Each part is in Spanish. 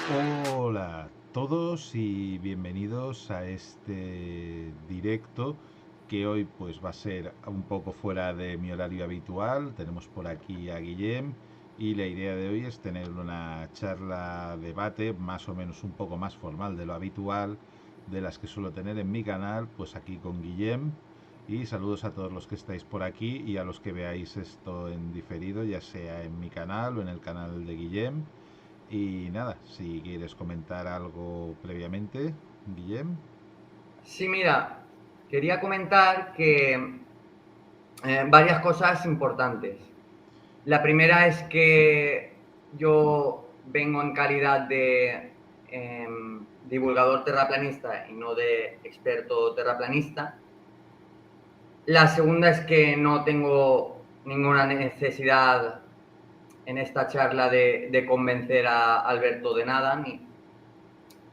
Hola a todos y bienvenidos a este directo que hoy pues va a ser un poco fuera de mi horario habitual. Tenemos por aquí a Guillem y la idea de hoy es tener una charla debate más o menos un poco más formal de lo habitual de las que suelo tener en mi canal, pues aquí con Guillem. Y saludos a todos los que estáis por aquí y a los que veáis esto en diferido, ya sea en mi canal o en el canal de Guillem. Y nada, si quieres comentar algo previamente, Guillem. Sí, mira, quería comentar que varias cosas importantes. La primera es que yo vengo en calidad de divulgador terraplanista y no de experto terraplanista. La segunda es que no tengo ninguna necesidad en esta charla de convencer a Alberto de nada, ni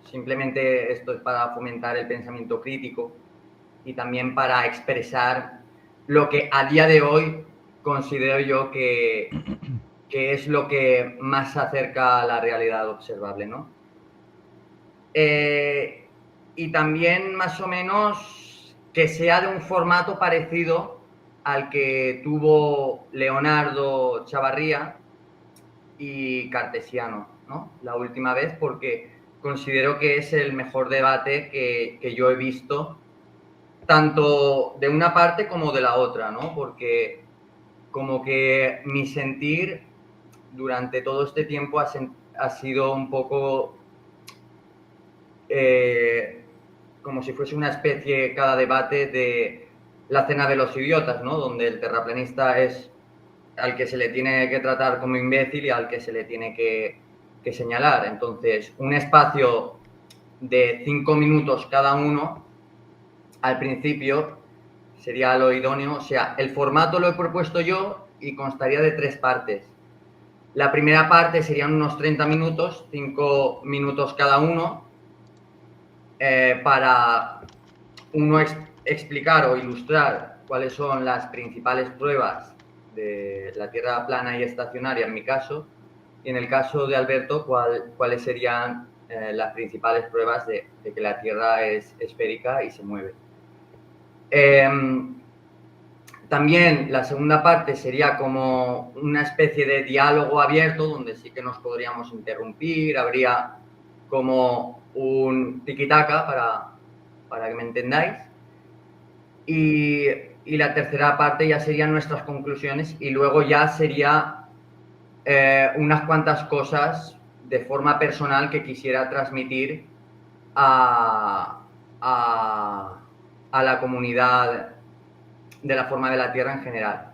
simplemente esto es para fomentar el pensamiento crítico y también para expresar lo que a día de hoy considero yo que es lo que más se acerca a la realidad observable, ¿no? Eh, y también más o menos que sea de un formato parecido al que tuvo Leonardo Chavarría y Cartesiano, ¿no? La última vez, porque considero que es el mejor debate que yo he visto tanto de una parte como de la otra, ¿no? Porque como que mi sentir durante todo este tiempo ha sido un poco como si fuese una especie, cada debate, de la cena de los idiotas, ¿no? Donde el terraplanista es al que se le tiene que tratar como imbécil y al que se le tiene que señalar. Entonces, un espacio de 5 minutos cada uno al principio sería lo idóneo. O sea, el formato lo he propuesto yo y constaría de 3 partes. La primera parte serían unos 30 minutos, 5 minutos cada uno, para uno explicar o ilustrar cuáles son las principales pruebas de la Tierra plana y estacionaria en mi caso, y en el caso de Alberto, cuáles serían las principales pruebas de que la Tierra es esférica y se mueve. Eh, También la segunda parte sería como una especie de diálogo abierto donde sí que nos podríamos interrumpir, habría como un tiki-taka para que me entendáis. Y la tercera parte ya serían nuestras conclusiones y luego ya sería unas cuantas cosas de forma personal que quisiera transmitir a, a la comunidad de la forma de la Tierra en general.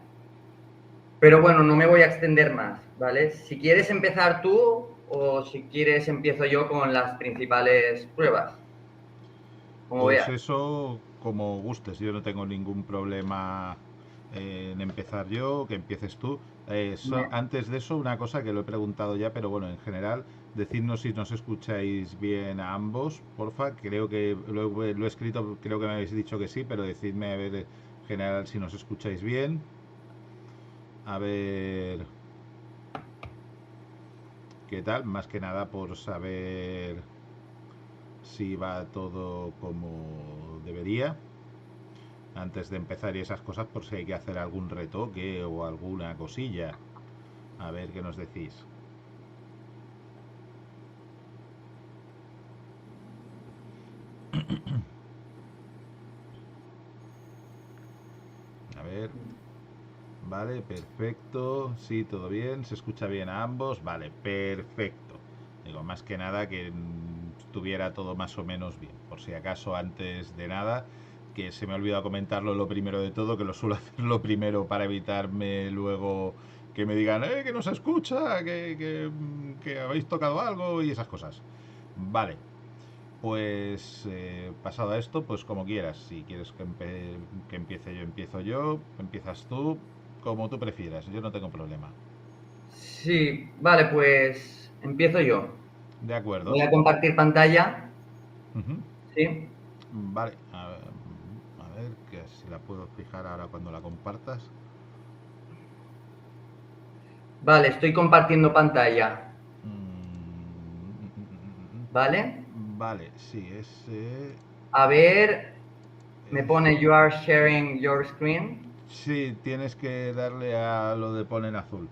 Pero bueno, no me voy a extender más, ¿vale? Si quieres empezar tú o si quieres empiezo yo con las principales pruebas, como Pues veas. eso, como gustes, yo no tengo ningún problema en empezar yo, que empieces tú. Antes de eso, una cosa que lo he preguntado ya, pero bueno, en general, decidnos si nos escucháis bien a ambos, porfa. Creo que lo he escrito, creo que me habéis dicho que sí, pero decidme a ver en general si nos escucháis bien. A ver qué tal, más que nada por saber si va todo como debería. Antes de empezar y esas cosas, por si hay que hacer algún retoque o alguna cosilla. A ver qué nos decís. A ver, vale, perfecto. Sí, todo bien. Se escucha bien a ambos. Vale, perfecto. Digo, más que nada que estuviera todo más o menos bien. Por si acaso, antes de nada, que se me ha olvidado comentarlo lo primero de todo, que lo suelo hacer lo primero para evitarme luego que me digan, que no se escucha, que habéis tocado algo y esas cosas. Vale, pues pasado a esto, pues como quieras. Si quieres que empiece yo, empiezo yo. Empiezas tú, como tú prefieras. Yo no tengo problema. Sí, vale, pues empiezo yo. De acuerdo. Voy a compartir pantalla. Ujú. Sí. Vale. A ver, que si la puedo fijar ahora cuando la compartas. Vale, estoy compartiendo pantalla. ¿vale? Vale, sí, ese A ver, me es... pone you are sharing your screen. Sí, tienes que darle a lo de poner azul.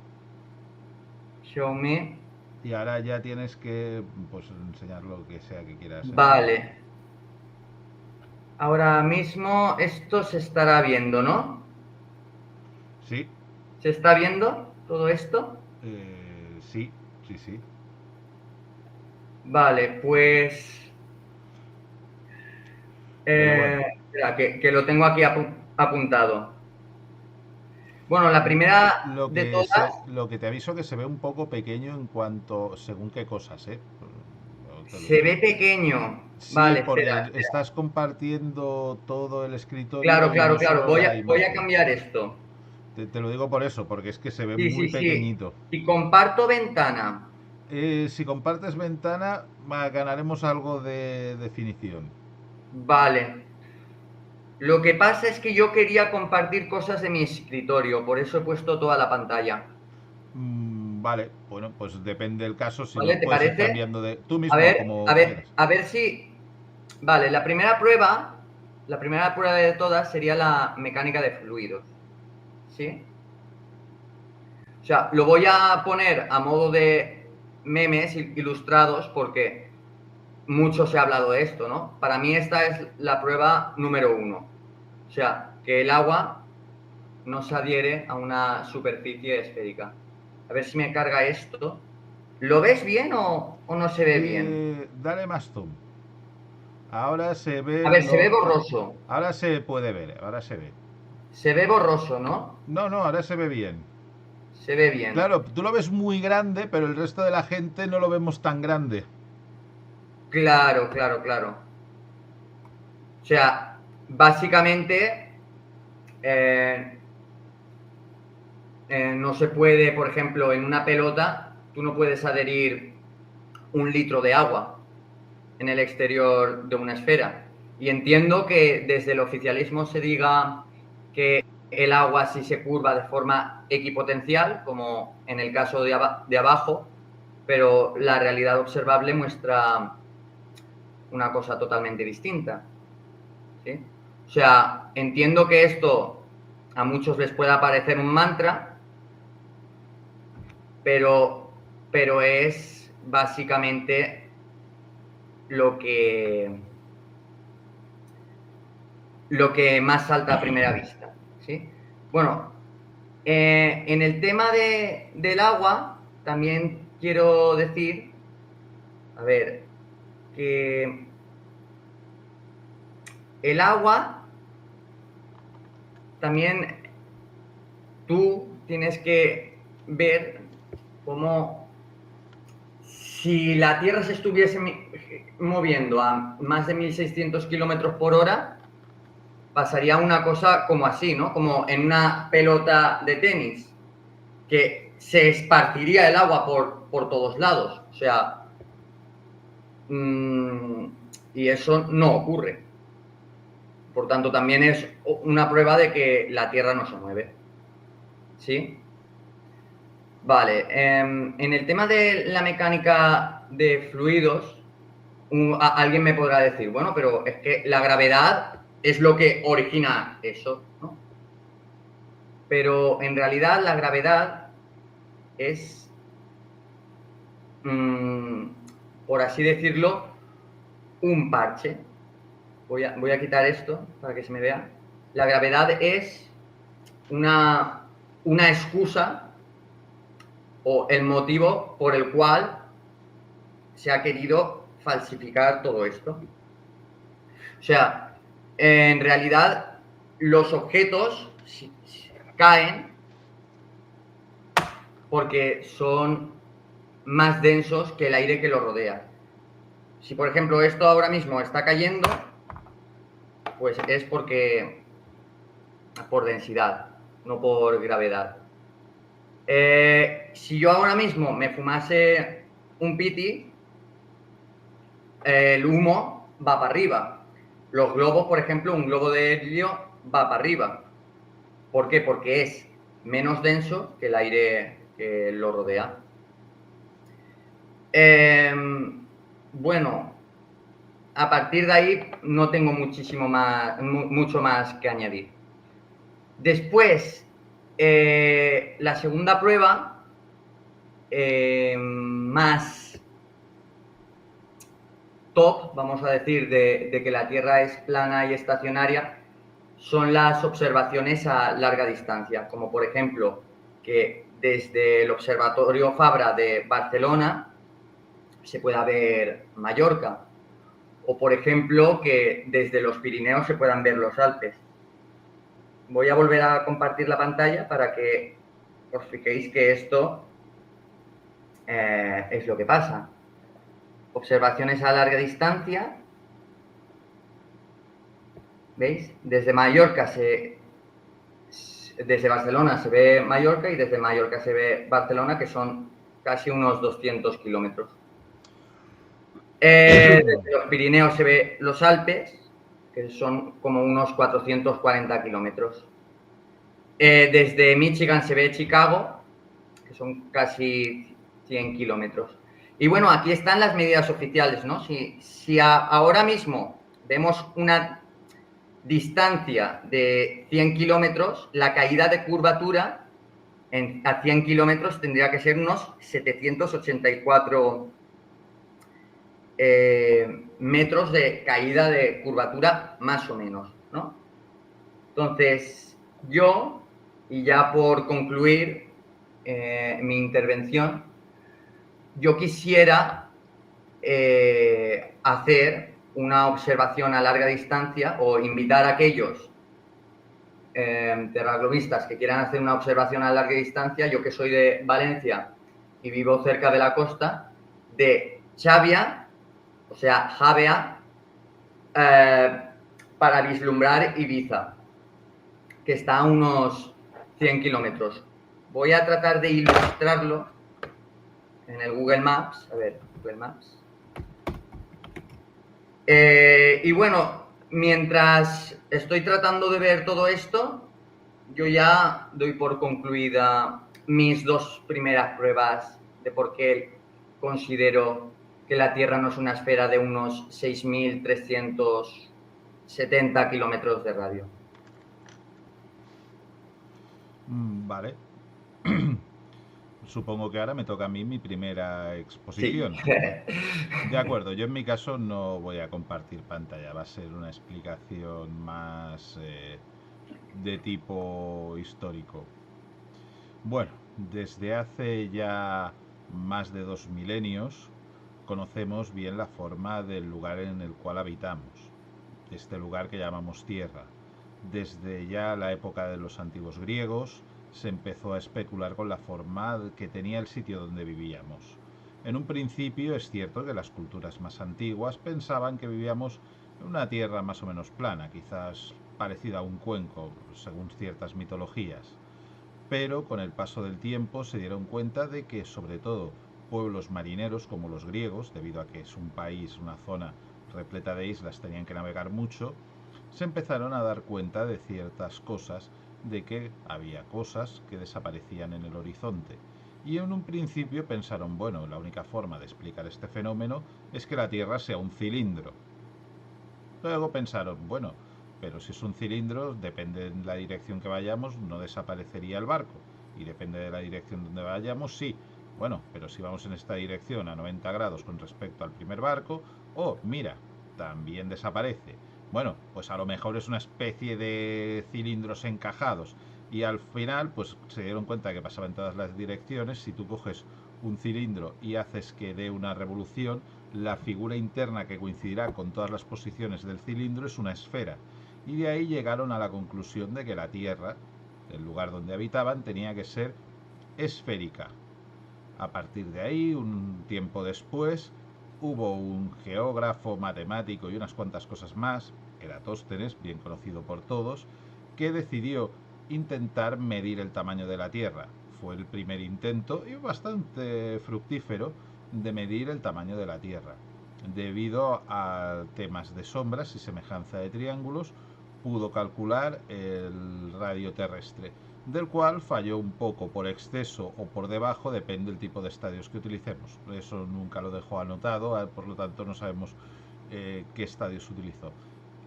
Show me. Y ahora ya tienes que, pues, enseñar lo que sea que quieras enseñar. Vale. Ahora mismo esto se estará viendo, ¿no? Sí, ¿Se está viendo todo esto? sí, sí, sí. Vale, pues... Pero bueno, espera, que lo tengo aquí apuntado. Bueno, la primera de todas lo que te aviso que se ve un poco pequeño en cuanto según qué cosas, ¿eh? Yo te lo se digo. ve pequeño. Sí, Vale, espera, porque espera. estás compartiendo todo el escritorio Claro, y claro, no claro. solo la Voy a imagen. cambiar esto. Te lo digo por eso, porque es que se ve Sí, muy sí, sí. pequeñito. Y comparto ventana. Si compartes ventana, ganaremos algo de definición. Vale. Lo que pasa es que yo quería compartir cosas de mi escritorio, por eso he puesto toda la pantalla. Vale, bueno, pues depende del caso, si ¿Vale? no ¿Te puedes ir parece? cambiando de tú mismo, como quieras. A ver si... Vale, la primera prueba de todas sería la mecánica de fluidos. ¿Sí? O sea, lo voy a poner a modo de memes ilustrados porque mucho se ha hablado de esto, ¿no? Para mí esta es la prueba número 1. O sea, que el agua no se adhiere a una superficie esférica. A ver si me carga esto. ¿Lo ves bien o no se ve bien? Dale más zoom. Ahora se A ve ver, se ve lo. borroso. Ahora se puede ver, ahora se ve. Se ve borroso, ¿no? No, no, ahora se ve bien. Se ve bien. Claro, tú lo ves muy grande, pero el resto de la gente no lo vemos tan grande. Claro, claro, claro. O sea, básicamente eh, no se puede, por ejemplo, en una pelota, tú no puedes adherir 1 litro de agua en el exterior de una esfera. Y entiendo que desde el oficialismo se diga que el agua sí se curva de forma equipotencial, como en el caso de abajo, pero la realidad observable muestra una cosa totalmente distinta. ¿Sí? O sea, entiendo que esto a muchos les pueda parecer un mantra, pero es básicamente lo que, lo que más salta a primera vista. ¿Sí? Bueno, en el tema del agua, también quiero decir, a ver, que el agua también tú tienes que ver cómo si la Tierra se estuviese moviendo a más de 1.600 kilómetros por hora, pasaría una cosa como así, ¿no? Como en una pelota de tenis, que se esparciría el agua por todos lados. O sea, y eso no ocurre. Por tanto, también es una prueba de que la Tierra no se mueve. ¿Sí? Vale. En el tema de la mecánica de fluidos, alguien me podrá decir, bueno, pero es que la gravedad es lo que origina eso, ¿no? Pero en realidad la gravedad es, por así decirlo, un parche. Voy a quitar esto para que se me vea. La gravedad es una excusa o el motivo por el cual se ha querido falsificar todo esto. O sea, en realidad los objetos caen porque son más densos que el aire que los rodea. Si, por ejemplo, esto ahora mismo está cayendo, pues es porque por densidad, no por gravedad. Si yo ahora mismo me fumase un piti, el humo va para arriba. Los globos, por ejemplo, un globo de helio va para arriba. ¿Por qué? Porque es menos denso que el aire que lo rodea. Bueno, a partir de ahí no tengo mucho más que añadir. Después, la segunda prueba, más top, vamos a decir, de que la Tierra es plana y estacionaria, son las observaciones a larga distancia, como por ejemplo que desde el Observatorio Fabra de Barcelona se pueda ver Mallorca, o por ejemplo que desde los Pirineos se puedan ver los Alpes. Voy a volver a compartir la pantalla para que os fijéis que esto es lo que pasa. Observaciones a larga distancia. ¿Veis? Desde Barcelona se ve Mallorca y desde Mallorca se ve Barcelona, que son casi unos 200 kilómetros. Desde los Pirineos se ve los Alpes, que son como unos 440 kilómetros. Desde Michigan se ve Chicago, que son casi 100 kilómetros. Y bueno, aquí están las medidas oficiales, ¿no? Si ahora mismo vemos una distancia de 100 kilómetros, la caída de curvatura a 100 kilómetros tendría que ser unos 784 metros de caída de curvatura, más o menos, ¿no? Entonces, yo, y ya por concluir mi intervención, yo quisiera hacer una observación a larga distancia o invitar a aquellos terraglobistas que quieran hacer una observación a larga distancia, yo que soy de Valencia y vivo cerca de la costa, de Xàbia, o sea, Javea, para vislumbrar Ibiza, que está a unos 100 kilómetros. Voy a tratar de ilustrarlo en el Google Maps. A ver, Google Maps. Y bueno, mientras estoy tratando de ver todo esto, yo ya doy por concluida mis dos primeras pruebas de por qué considero que la Tierra no es una esfera de unos 6.370 kilómetros de radio. Vale. Supongo que ahora me toca a mí mi primera exposición. Sí. De acuerdo, yo en mi caso no voy a compartir pantalla, va a ser una explicación más de tipo histórico. Bueno, desde hace ya más de 2 milenios conocemos bien la forma del lugar en el cual habitamos, este lugar que llamamos Tierra. Desde ya la época de los antiguos griegos se empezó a especular con la forma que tenía el sitio donde vivíamos. En un principio es cierto que las culturas más antiguas pensaban que vivíamos en una tierra más o menos plana, quizás parecida a un cuenco, según ciertas mitologías. Pero con el paso del tiempo se dieron cuenta de que, sobre todo, pueblos marineros como los griegos, debido a que es un país, una zona repleta de islas, tenían que navegar mucho, se empezaron a dar cuenta de ciertas cosas, de que había cosas que desaparecían en el horizonte. Y en un principio pensaron, bueno, la única forma de explicar este fenómeno es que la Tierra sea un cilindro. Luego pensaron, bueno, pero si es un cilindro, depende de la dirección que vayamos, no desaparecería el barco. Y depende de la dirección donde vayamos, sí. Bueno, pero si vamos en esta dirección a 90 grados con respecto al primer barco, oh, mira, también desaparece. Bueno, pues a lo mejor es una especie de cilindros encajados. Y al final, pues se dieron cuenta que pasaba en todas las direcciones. Si tú coges un cilindro y haces que dé una revolución, la figura interna que coincidirá con todas las posiciones del cilindro es una esfera. Y de ahí llegaron a la conclusión de que la Tierra, el lugar donde habitaban, tenía que ser esférica. A partir de ahí, un tiempo después, hubo un geógrafo, matemático y unas cuantas cosas más, Eratóstenes, bien conocido por todos, que decidió intentar medir el tamaño de la Tierra. Fue el primer intento, y bastante fructífero, de medir el tamaño de la Tierra. Debido a temas de sombras y semejanza de triángulos, pudo calcular el radio terrestre. del cual falló un poco por exceso o por debajo, depende del tipo de estadios que utilicemos. Eso nunca lo dejó anotado, por lo tanto no sabemos qué estadios utilizó.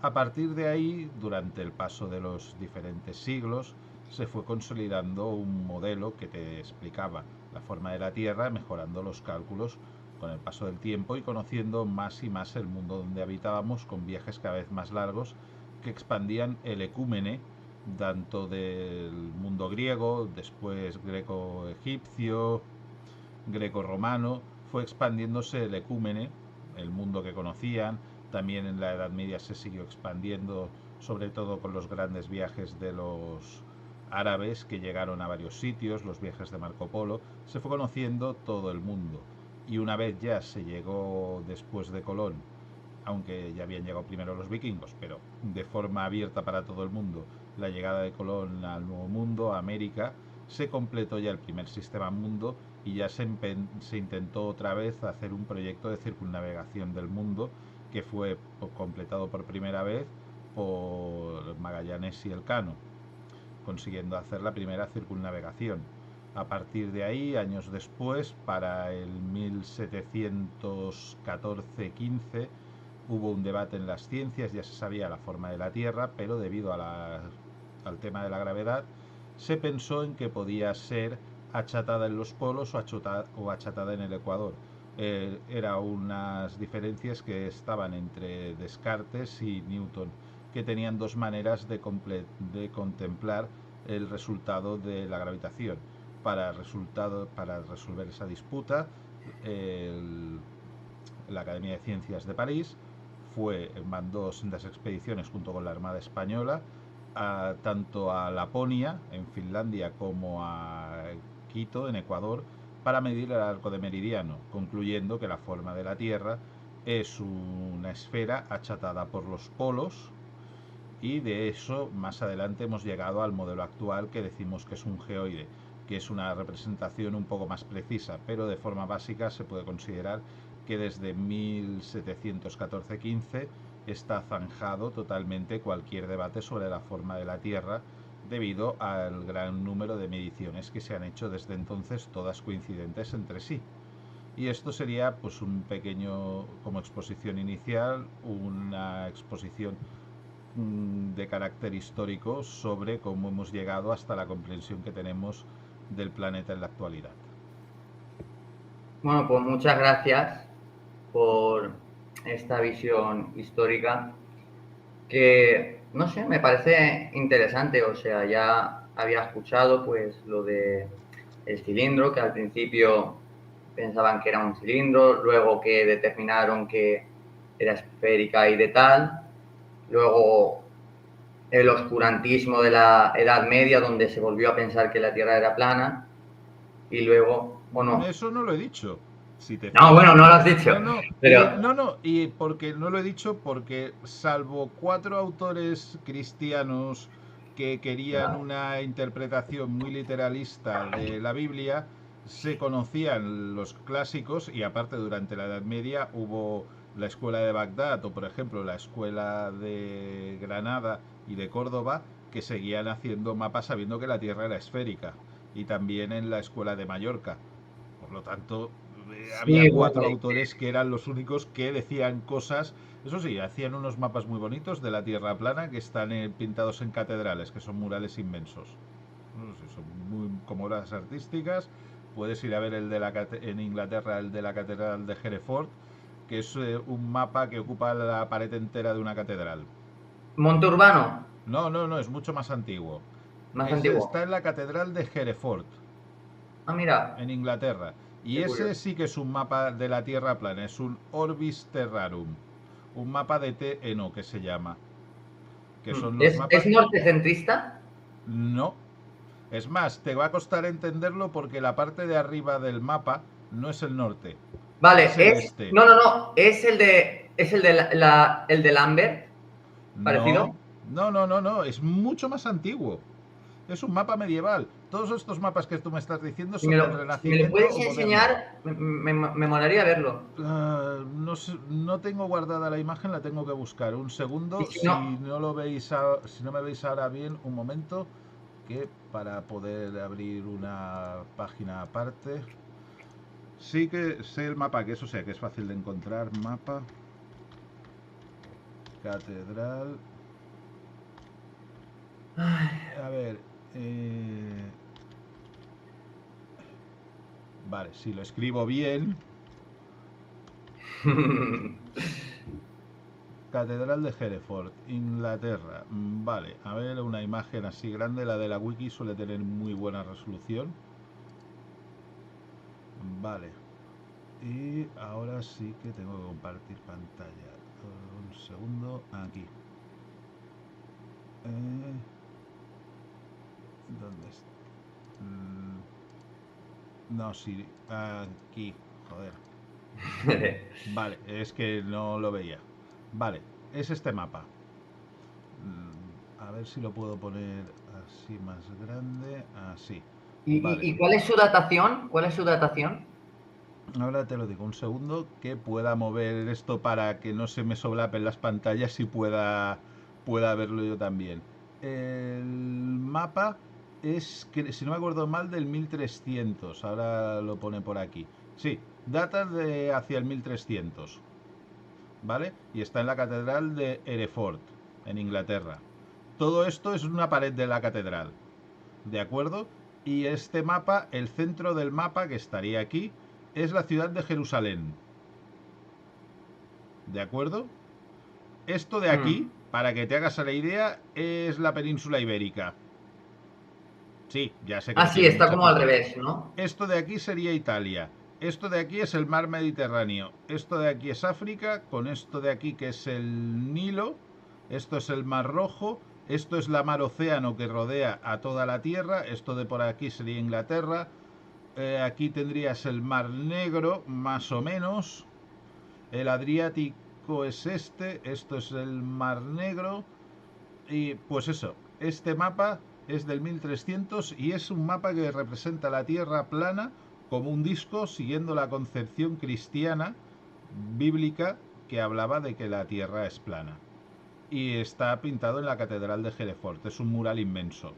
A partir de ahí, durante el paso de los diferentes siglos, se fue consolidando un modelo que te explicaba la forma de la Tierra, mejorando los cálculos con el paso del tiempo y conociendo más y más el mundo donde habitábamos, con viajes cada vez más largos que expandían el ecúmene tanto del mundo griego, después greco-egipcio, greco-romano, fue expandiéndose el ecúmene, el mundo que conocían. También en la Edad Media se siguió expandiendo, sobre todo con los grandes viajes de los árabes que llegaron a varios sitios, los viajes de Marco Polo, se fue conociendo todo el mundo. Y una vez ya se llegó después de Colón, aunque ya habían llegado primero los vikingos, pero de forma abierta para todo el mundo, la llegada de Colón al Nuevo Mundo, a América, se completó ya el primer sistema mundo y ya se intentó otra vez hacer un proyecto de circunnavegación del mundo que fue completado por primera vez por Magallanes y Elcano, consiguiendo hacer la primera circunnavegación. A partir de ahí, años después, para el 1714-15, hubo un debate en las ciencias, ya se sabía la forma de la Tierra, pero debido al tema de la gravedad, se pensó en que podía ser achatada en los polos o achatada en el ecuador. Eran unas diferencias que estaban entre Descartes y Newton, que tenían dos maneras de contemplar el resultado de la gravitación. Para resolver esa disputa, la Academia de Ciencias de París mandó sendas expediciones junto con la Armada Española, tanto a Laponia, en Finlandia, como a Quito, en Ecuador, para medir el arco de meridiano, concluyendo que la forma de la Tierra es una esfera achatada por los polos, y de eso más adelante hemos llegado al modelo actual, que decimos que es un geoide, que es una representación un poco más precisa, pero de forma básica se puede considerar que desde 1714-15 está zanjado totalmente cualquier debate sobre la forma de la Tierra, debido al gran número de mediciones que se han hecho desde entonces, todas coincidentes entre sí. Y esto sería pues un pequeño, como exposición inicial, una exposición de carácter histórico sobre cómo hemos llegado hasta la comprensión que tenemos del planeta en la actualidad. Bueno, pues muchas gracias por esta visión histórica que, no sé, me parece interesante. O sea, ya había escuchado pues lo de el cilindro, que al principio pensaban que era un cilindro, luego que determinaron que era esférica y de tal, luego el oscurantismo de la Edad Media, donde se volvió a pensar que la Tierra era plana, y luego, o no. Eso no lo he dicho. Si te No, bueno, fijas. no lo has dicho, pero Y porque no lo he dicho, porque salvo 4 autores cristianos que querían una interpretación muy literalista de la Biblia, se conocían los clásicos, y aparte durante la Edad Media hubo la escuela de Bagdad o por ejemplo la escuela de Granada y de Córdoba, que seguían haciendo mapas sabiendo que la Tierra era esférica, y también en la escuela de Mallorca. Por lo tanto, había sí, 4 bueno, autores que eran los únicos que decían cosas. Eso sí, hacían unos mapas muy bonitos de la Tierra plana, que están pintados en catedrales, que son murales inmensos. No sé, son muy como obras artísticas. Puedes ir a ver en Inglaterra, el de la Catedral de Hereford, que es un mapa que ocupa la pared entera de una catedral. Monte Urbano, No, no, no, es mucho más antiguo. más antiguo. Está en la Catedral de Hereford, Ah, mira, en Inglaterra. Y qué ese curioso. sí que es un mapa de la Tierra plana, es un Orbis Terrarum, un mapa de TNO que se llama, que son los Es mapas... nortecentrista? No, es más, te va a costar entenderlo porque la parte de arriba del mapa no es el norte, Vale, es el este. no, no, no, es el de el de Lambert, No, parecido. no, no, no, no, es mucho más antiguo. Es un mapa medieval. Todos estos mapas que tú me estás diciendo son del Si me lo Renacimiento puedes o moderno. enseñar, me molaría verlo. No, no tengo guardada la imagen, la tengo que buscar. Un Y segundo, si no, si no me veis ahora bien, un momento, que para poder abrir una página aparte. Sí que sé el mapa, que eso sé, que es fácil de encontrar. Mapa. Catedral. A ver. Vale, si lo escribo bien. Catedral de Hereford, Inglaterra. Vale, a ver, una imagen así grande. La de la wiki suele tener muy buena resolución. Vale. Y ahora sí que tengo que compartir pantalla. Un segundo. Aquí. ¿Dónde está? No, sí. Aquí. Joder. Vale, es que no lo veía. Vale, es este mapa. A ver si lo puedo poner así más grande. Así. Vale. ¿Y cuál es su datación? ¿Cuál es su datación? Ahora te lo digo, un segundo, que pueda mover esto para que no se me solapen las pantallas y pueda verlo yo también. El mapa es, que, si no me acuerdo mal, del 1300. Ahora lo pone por aquí. Sí, datas de hacia el 1300. ¿Vale? Y está en la catedral de Hereford, en Inglaterra. Todo esto es una pared de la catedral. ¿De acuerdo? Y este mapa, el centro del mapa, que estaría aquí, es la ciudad de Jerusalén. ¿De acuerdo? Esto de aquí, para que te hagas la idea, es la península ibérica. Sí, ya sé que no Sí, tiene está mucha como al pinta. revés, ¿no? Esto de aquí sería Italia. Esto de aquí es el mar Mediterráneo. Esto de aquí es África, con esto de aquí que es el Nilo. Esto es el Mar Rojo. Esto es la mar Océano que rodea a toda la Tierra. Esto de por aquí sería Inglaterra. Aquí tendrías el Mar Negro, más o menos. El Adriático es este. Esto es el Mar Negro. Y pues eso, este mapa es del 1300 y es un mapa que representa la Tierra plana como un disco siguiendo la concepción cristiana bíblica que hablaba de que la Tierra es plana. Y está pintado en la Catedral de Hereford, es un mural inmenso.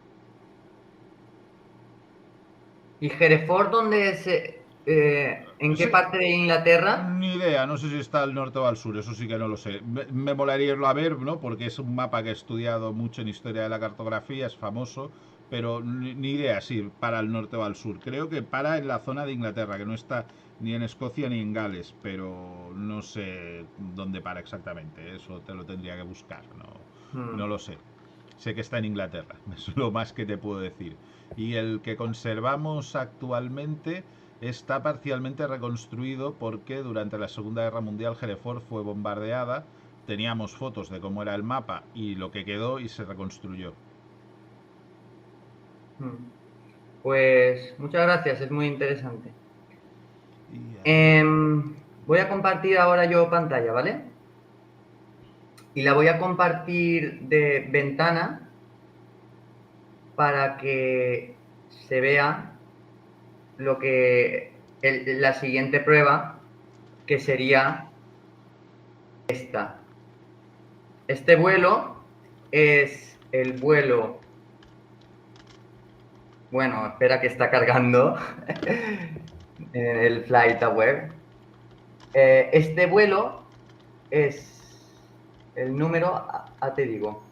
¿Y Hereford dónde es? ¿En qué Sí, parte de Inglaterra? ni idea, no sé si está al norte o al sur, eso sí que no lo sé. Me molaría irlo a ver, ¿no? Porque es un mapa que he estudiado mucho en historia de la cartografía, es famoso, pero ni idea si para el norte o al sur. Creo que para en la zona de Inglaterra, que no está ni en Escocia ni en Gales, pero no sé dónde para exactamente. Eso te lo tendría que buscar, no lo sé. Sé que está en Inglaterra, es lo más que te puedo decir. Y el que conservamos actualmente está parcialmente reconstruido porque durante la Segunda Guerra Mundial Hereford fue bombardeada. Teníamos fotos de cómo era el mapa y lo que quedó y se reconstruyó. Pues muchas gracias, es muy interesante. Y a ver. Voy a compartir ahora yo pantalla, ¿vale? Y la voy a compartir de ventana para que se vea lo que la siguiente prueba, que sería esta. Este vuelo es el vuelo. Bueno, espera que está cargando en el Flight Aware. Este vuelo es el número, te digo.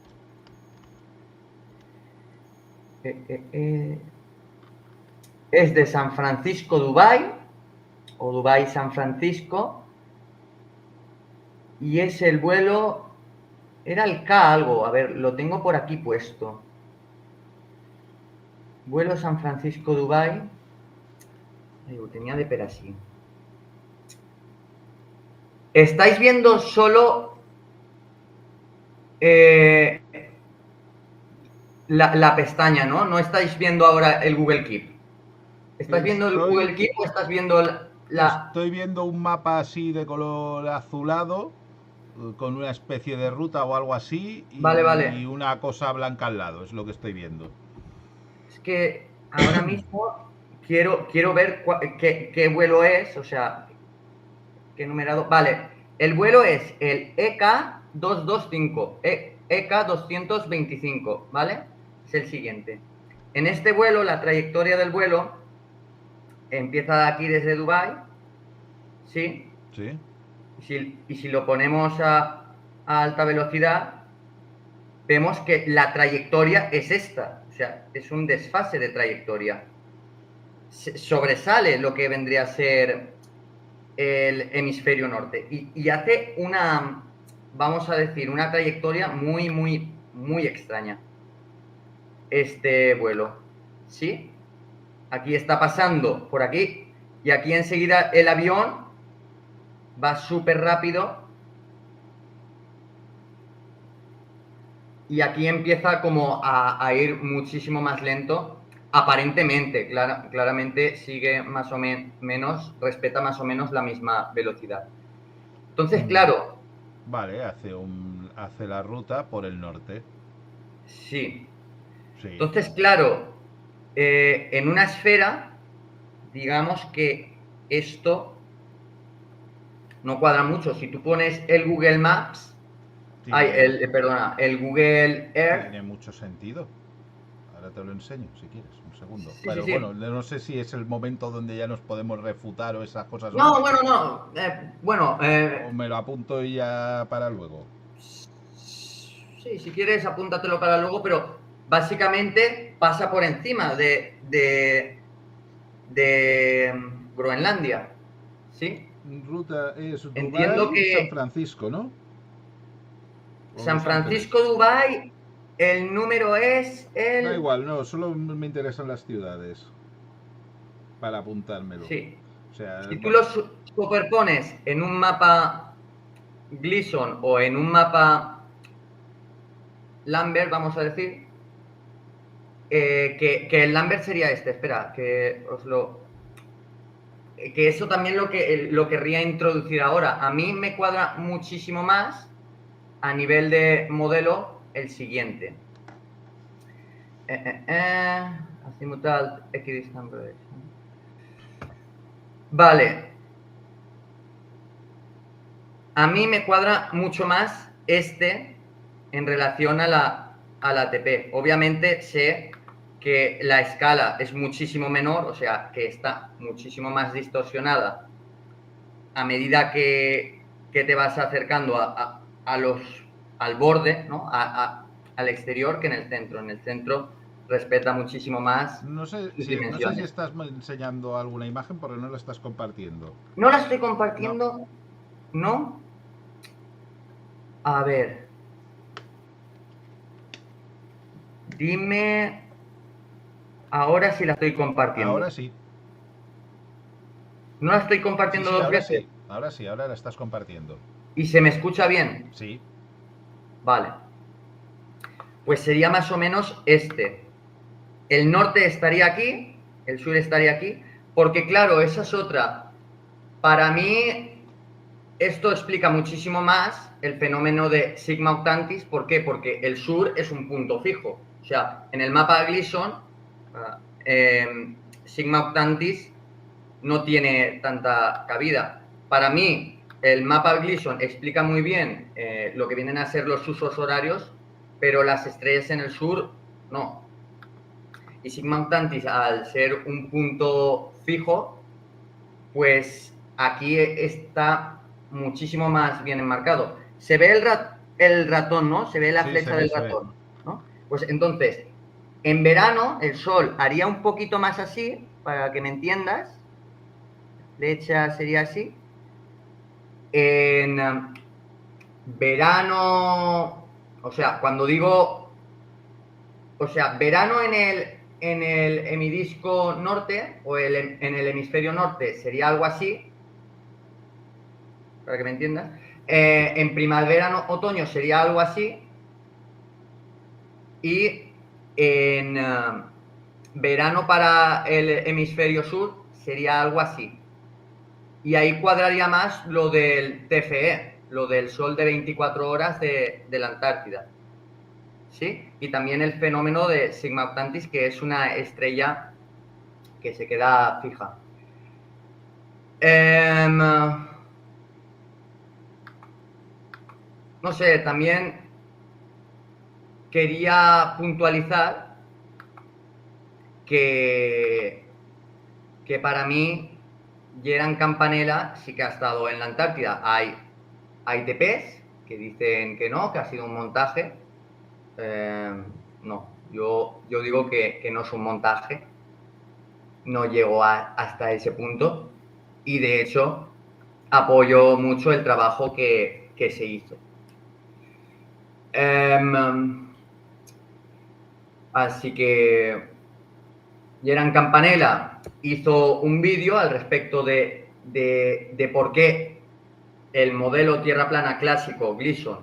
Es de San Francisco, Dubái, o Dubái, San Francisco, y es el vuelo, era el K algo, a ver, lo tengo por aquí puesto. Vuelo San Francisco, Dubái, tenía de per así. Estáis viendo solo la pestaña, ¿no? No estáis viendo ahora el Google Keep. ¿Estás viendo el Google Keep o estás viendo Estoy viendo un mapa así de color azulado con una especie de ruta o algo así Vale, y vale. una cosa blanca al lado, es lo que estoy viendo. Es que ahora mismo quiero ver qué vuelo es, o sea, qué numerado. Vale, el vuelo es el EK225, EK225, ¿vale? Es el siguiente. En este vuelo, la trayectoria del vuelo empieza de aquí desde Dubái, ¿sí? Sí. Y si lo ponemos a alta velocidad, vemos que la trayectoria es esta, o sea, es un desfase de trayectoria. Sobresale lo que vendría a ser el hemisferio norte y hace una, vamos a decir, una trayectoria muy, muy, muy extraña. Este vuelo, ¿sí? Aquí está pasando por aquí y aquí enseguida el avión va súper rápido y aquí empieza como a ir muchísimo más lento. Aparentemente, claramente sigue más o menos, respeta más o menos la misma velocidad. Entonces, claro, Vale, hace la ruta por el norte. sí. Sí. Entonces, claro, en una esfera, digamos que esto no cuadra mucho. Si tú pones el Google Maps, Tiene, perdona, el Google Earth, tiene mucho sentido. Ahora te lo enseño, si quieres, un segundo. sí, sí, Pero bueno, sí. no sé si es el momento donde ya nos podemos refutar o esas cosas o No, no. bueno, no. Bueno, O me lo apunto y ya para luego. sí, si quieres apúntatelo para luego, pero básicamente pasa por encima de Groenlandia, ¿sí? Ruta es Entiendo Dubái, San que Francisco, ¿no? O San Los Ángeles. Francisco, Dubái, el número es Da el... igual, no, solo me interesan las ciudades para apuntármelo. Sí. O sea, Si tú los superpones en un mapa Gleason o en un mapa Lambert, vamos a decir, que el Lambert sería este, espera, que os lo... Que eso también lo querría introducir ahora. A mí me cuadra muchísimo más a nivel de modelo el siguiente. Azimutal equidistant. Vale. A mí me cuadra mucho más este en relación a la ATP. Obviamente sé que la escala es muchísimo menor, o sea, que está muchísimo más distorsionada a medida que te vas acercando al borde, ¿no? Al exterior que en el centro. En el centro respeta muchísimo más sus No sé si dimensiones. estás enseñando alguna imagen porque no la estás compartiendo. No la estoy No, compartiendo, ¿no? A ver, dime ahora si la estoy ahora compartiendo. sí. No la estoy Sí, compartiendo sí, dos ahora veces sí. Ahora sí, ahora la estás compartiendo. y se me escucha bien. Sí. Vale. Pues sería más o menos este. El norte estaría aquí, el sur estaría aquí, porque claro, esa es otra. Para mí, esto explica muchísimo más el fenómeno de Sigma Octantis. ¿Por qué? Porque el sur es un punto fijo. O sea, en el mapa de Gleason, Sigma Octantis no tiene tanta cabida. Para mí, el mapa Gleason explica muy bien lo que vienen a ser los usos horarios, pero las estrellas en el sur no. Y Sigma Octantis, al ser un punto fijo, pues aquí está muchísimo más bien enmarcado. Se ve el ratón, ¿no? Se ve la Sí, se flecha ve, del se ve. ratón, ¿no? Pues entonces, en verano el sol haría un poquito más así, para que me entiendas. Flecha sería así. En verano, o sea, cuando digo, o sea, verano en el hemidisco norte o en el hemisferio norte sería algo así, para que me entiendas. En primavera, otoño sería algo así. Y en verano para el hemisferio sur sería algo así. Y ahí cuadraría más lo del TFE, lo del sol de 24 horas de la Antártida. ¿Sí? Y también el fenómeno de Sigma Octantis, que es una estrella que se queda fija. No sé, también quería puntualizar que para mí Yeran Campanella sí que ha estado en la Antártida. Hay TPs que dicen que no, que ha sido un montaje. No, yo digo que no es un montaje. No llego hasta ese punto. Y de hecho, apoyo mucho el trabajo que se hizo. Así que Yeran Campanella hizo un vídeo al respecto de por qué el modelo tierra plana clásico Gleason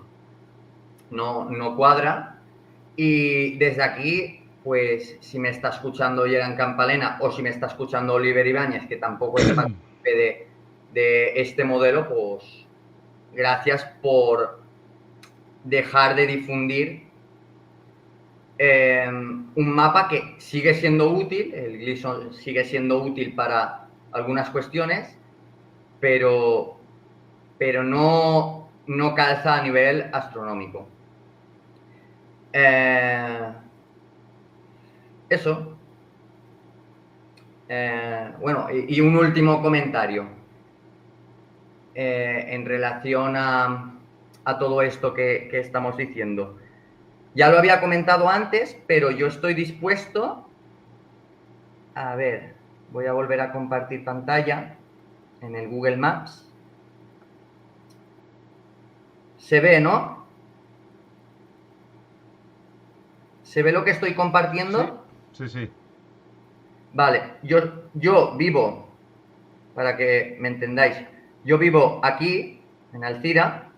no cuadra. Y desde aquí, pues si me está escuchando Yeran Campanella o si me está escuchando Oliver Ibáñez, que tampoco es partícipe de este modelo, pues gracias por dejar de difundir un mapa que sigue siendo útil, el Gleason sigue siendo útil para algunas cuestiones, pero no calza a nivel astronómico. Eso. Bueno, y un último comentario en relación a todo esto que estamos diciendo. Ya lo había comentado antes, pero yo estoy dispuesto. A ver, voy a volver a compartir pantalla en el Google Maps. Se ve, ¿no? ¿Se ve lo que estoy compartiendo? Sí, sí. Vale, yo vivo, para que me entendáis, yo vivo aquí, en Alcira,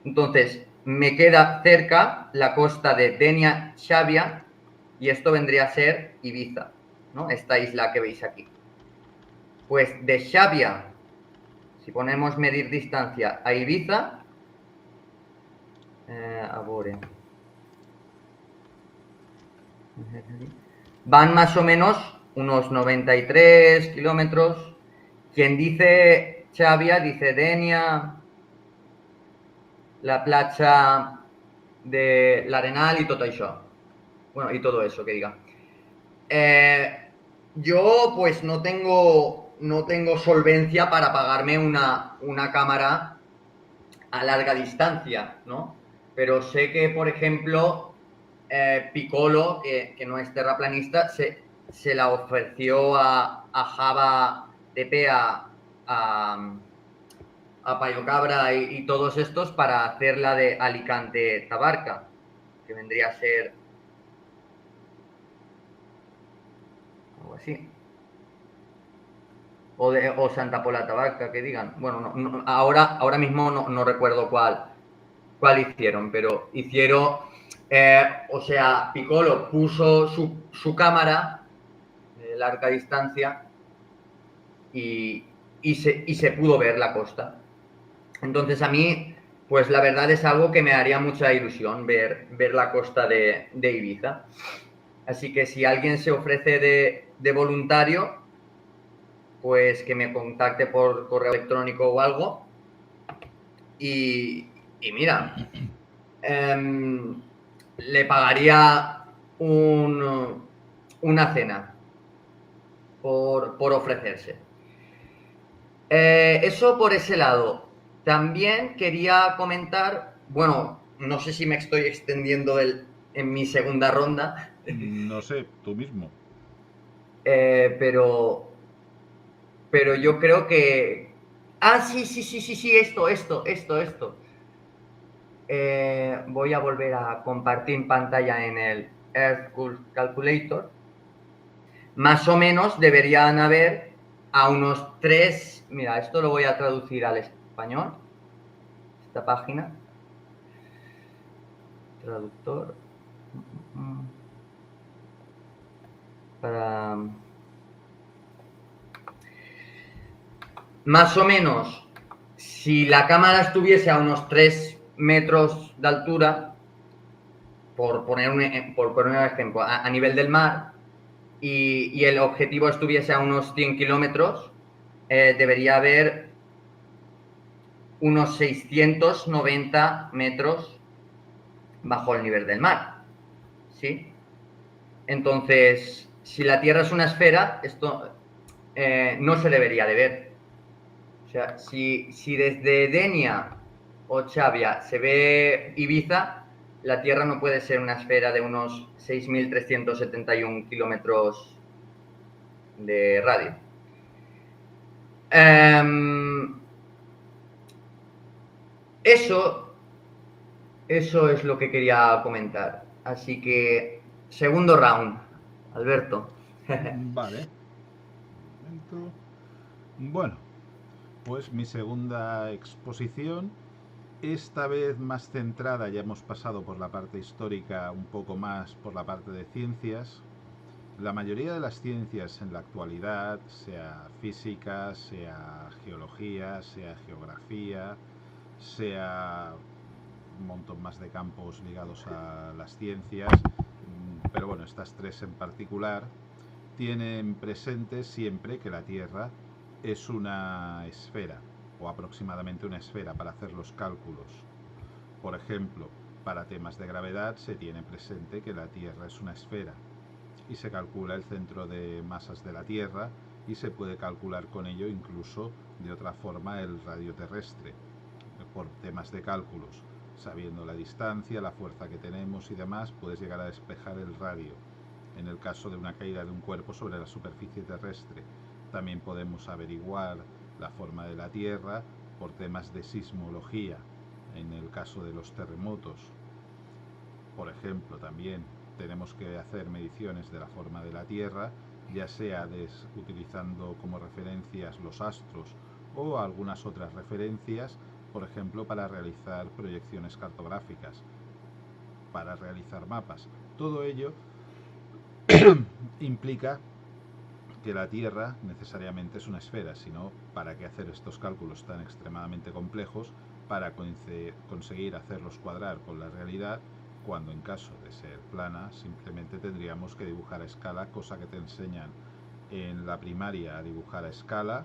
entonces me queda cerca la costa de Denia Xàbia y esto vendría a ser Ibiza, ¿no? Esta isla que veis aquí. Pues de Xàbia, si ponemos medir distancia a Ibiza, van más o menos unos 93 kilómetros. Quien dice Xàbia dice Denia, la playa de l'Arenal y todo eso. Bueno, y todo eso, que diga. Yo pues no tengo solvencia para pagarme una cámara a larga distancia, ¿no? Pero sé que, por ejemplo, Piccolo, que no es terraplanista, se la ofreció a Java TP, a Payo Cabra y todos estos para hacer la de Alicante-Tabarca, que vendría a ser algo así. O Santa Pola Tabarca, que digan. Bueno, ahora mismo no recuerdo cuál hicieron, pero hicieron, o sea, Piccolo puso su cámara de larga distancia y se pudo ver la costa. Entonces a mí, pues la verdad es algo que me haría mucha ilusión ver la costa de Ibiza. Así que si alguien se ofrece de voluntario, pues que me contacte por correo electrónico o algo. Y mira, le pagaría una cena por ofrecerse. Eso por ese lado. También quería comentar, bueno, no sé si me estoy extendiendo en mi segunda ronda. No sé, tú mismo. Pero yo creo que... Ah, sí, esto. Voy a volver a compartir pantalla en el Earth Calculator. Más o menos deberían haber a unos 3... Mira, esto lo voy a traducir al español. Esta página. Traductor. Para... Más o menos, si la cámara estuviese a unos 3 metros de altura, por poner un ejemplo, a nivel del mar, y el objetivo estuviese a unos 100 kilómetros, debería haber unos 690 metros bajo el nivel del mar, ¿sí? Entonces, si la Tierra es una esfera, esto no se debería de ver. O sea, si desde Denia o Xavia se ve Ibiza, la Tierra no puede ser una esfera de unos 6.371 kilómetros de radio. Eso es lo que quería comentar. Así que, segundo round, Alberto. Vale. Un momento. Bueno, pues mi segunda exposición, esta vez más centrada, ya hemos pasado por la parte histórica, un poco más por la parte de ciencias. La mayoría de las ciencias en la actualidad, sea física, sea geología, sea geografía, sea un montón más de campos ligados a las ciencias, pero bueno, estas tres en particular, tienen presente siempre que la Tierra es una esfera, o aproximadamente una esfera, para hacer los cálculos. Por ejemplo, para temas de gravedad se tiene presente que la Tierra es una esfera y se calcula el centro de masas de la Tierra y se puede calcular con ello incluso de otra forma el radio terrestre por temas de cálculos. Sabiendo la distancia, la fuerza que tenemos y demás, puedes llegar a despejar el radio. En el caso de una caída de un cuerpo sobre la superficie terrestre, también podemos averiguar la forma de la Tierra por temas de sismología. En el caso de los terremotos, por ejemplo, también tenemos que hacer mediciones de la forma de la Tierra, ya sea utilizando como referencias los astros o algunas otras referencias, por ejemplo, para realizar proyecciones cartográficas, para realizar mapas. Todo ello implica que la Tierra necesariamente es una esfera, sino ¿para qué hacer estos cálculos tan extremadamente complejos para conseguir hacerlos cuadrar con la realidad, cuando en caso de ser plana simplemente tendríamos que dibujar a escala, cosa que te enseñan en la primaria a dibujar a escala,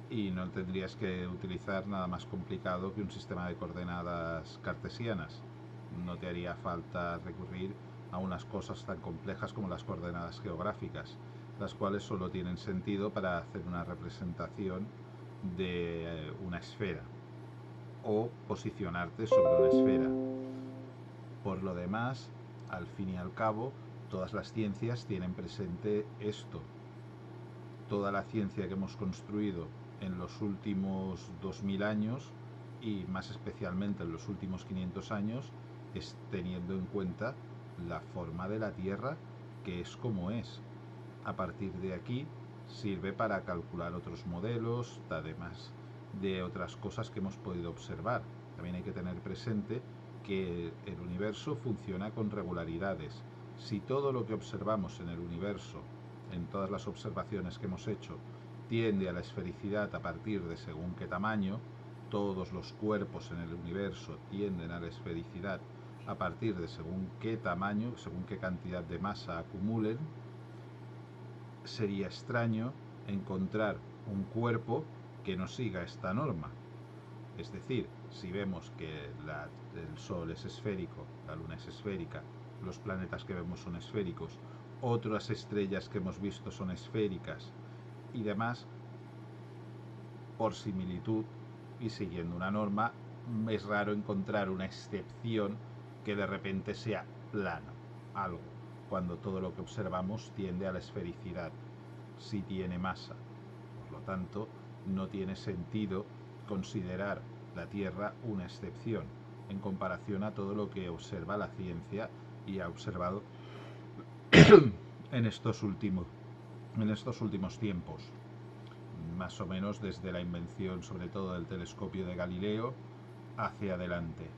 y no tendrías que utilizar nada más complicado que un sistema de coordenadas cartesianas. No te haría falta recurrir a unas cosas tan complejas como las coordenadas geográficas, las cuales solo tienen sentido para hacer una representación de una esfera o posicionarte sobre una esfera. Por lo demás, al fin y al cabo, todas las ciencias tienen presente esto. Toda la ciencia que hemos construido en los últimos 2000 años y más especialmente en los últimos 500 años es teniendo en cuenta la forma de la Tierra, que es como es. A partir de aquí sirve para calcular otros modelos, además de otras cosas que hemos podido observar. También hay que tener presente que el universo funciona con regularidades. Si todo lo que observamos en el universo, en todas las observaciones que hemos hecho, tiende a la esfericidad a partir de según qué tamaño, todos los cuerpos en el universo tienden a la esfericidad a partir de según qué tamaño, según qué cantidad de masa acumulen, sería extraño encontrar un cuerpo que no siga esta norma. Es decir, si vemos que el Sol es esférico, la Luna es esférica, los planetas que vemos son esféricos, otras estrellas que hemos visto son esféricas y demás, por similitud y siguiendo una norma, es raro encontrar una excepción que de repente sea plano, algo, cuando todo lo que observamos tiende a la esfericidad, si tiene masa. Por lo tanto, no tiene sentido considerar la Tierra una excepción en comparación a todo lo que observa la ciencia y ha observado en estos últimos tiempos, más o menos desde la invención sobre todo del telescopio de Galileo hacia adelante.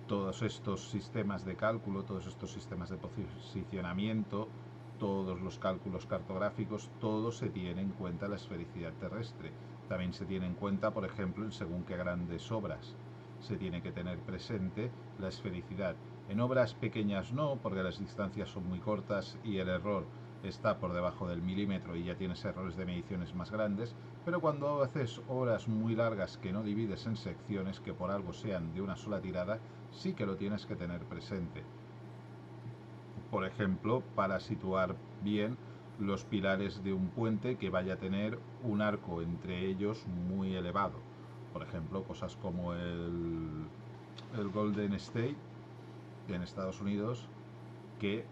Todos estos sistemas de cálculo, todos estos sistemas de posicionamiento, todos los cálculos cartográficos, todo se tiene en cuenta la esfericidad terrestre. También se tiene en cuenta, por ejemplo, en según qué grandes obras se tiene que tener presente la esfericidad. En obras pequeñas no, porque las distancias son muy cortas y el error está por debajo del milímetro y ya tienes errores de mediciones más grandes, pero cuando haces obras muy largas que no divides en secciones, que por algo sean de una sola tirada, sí que lo tienes que tener presente. por ejemplo, para situar bien los pilares de un puente que vaya a tener un arco entre ellos muy elevado. Por ejemplo, cosas como el Golden State en Estados Unidos, que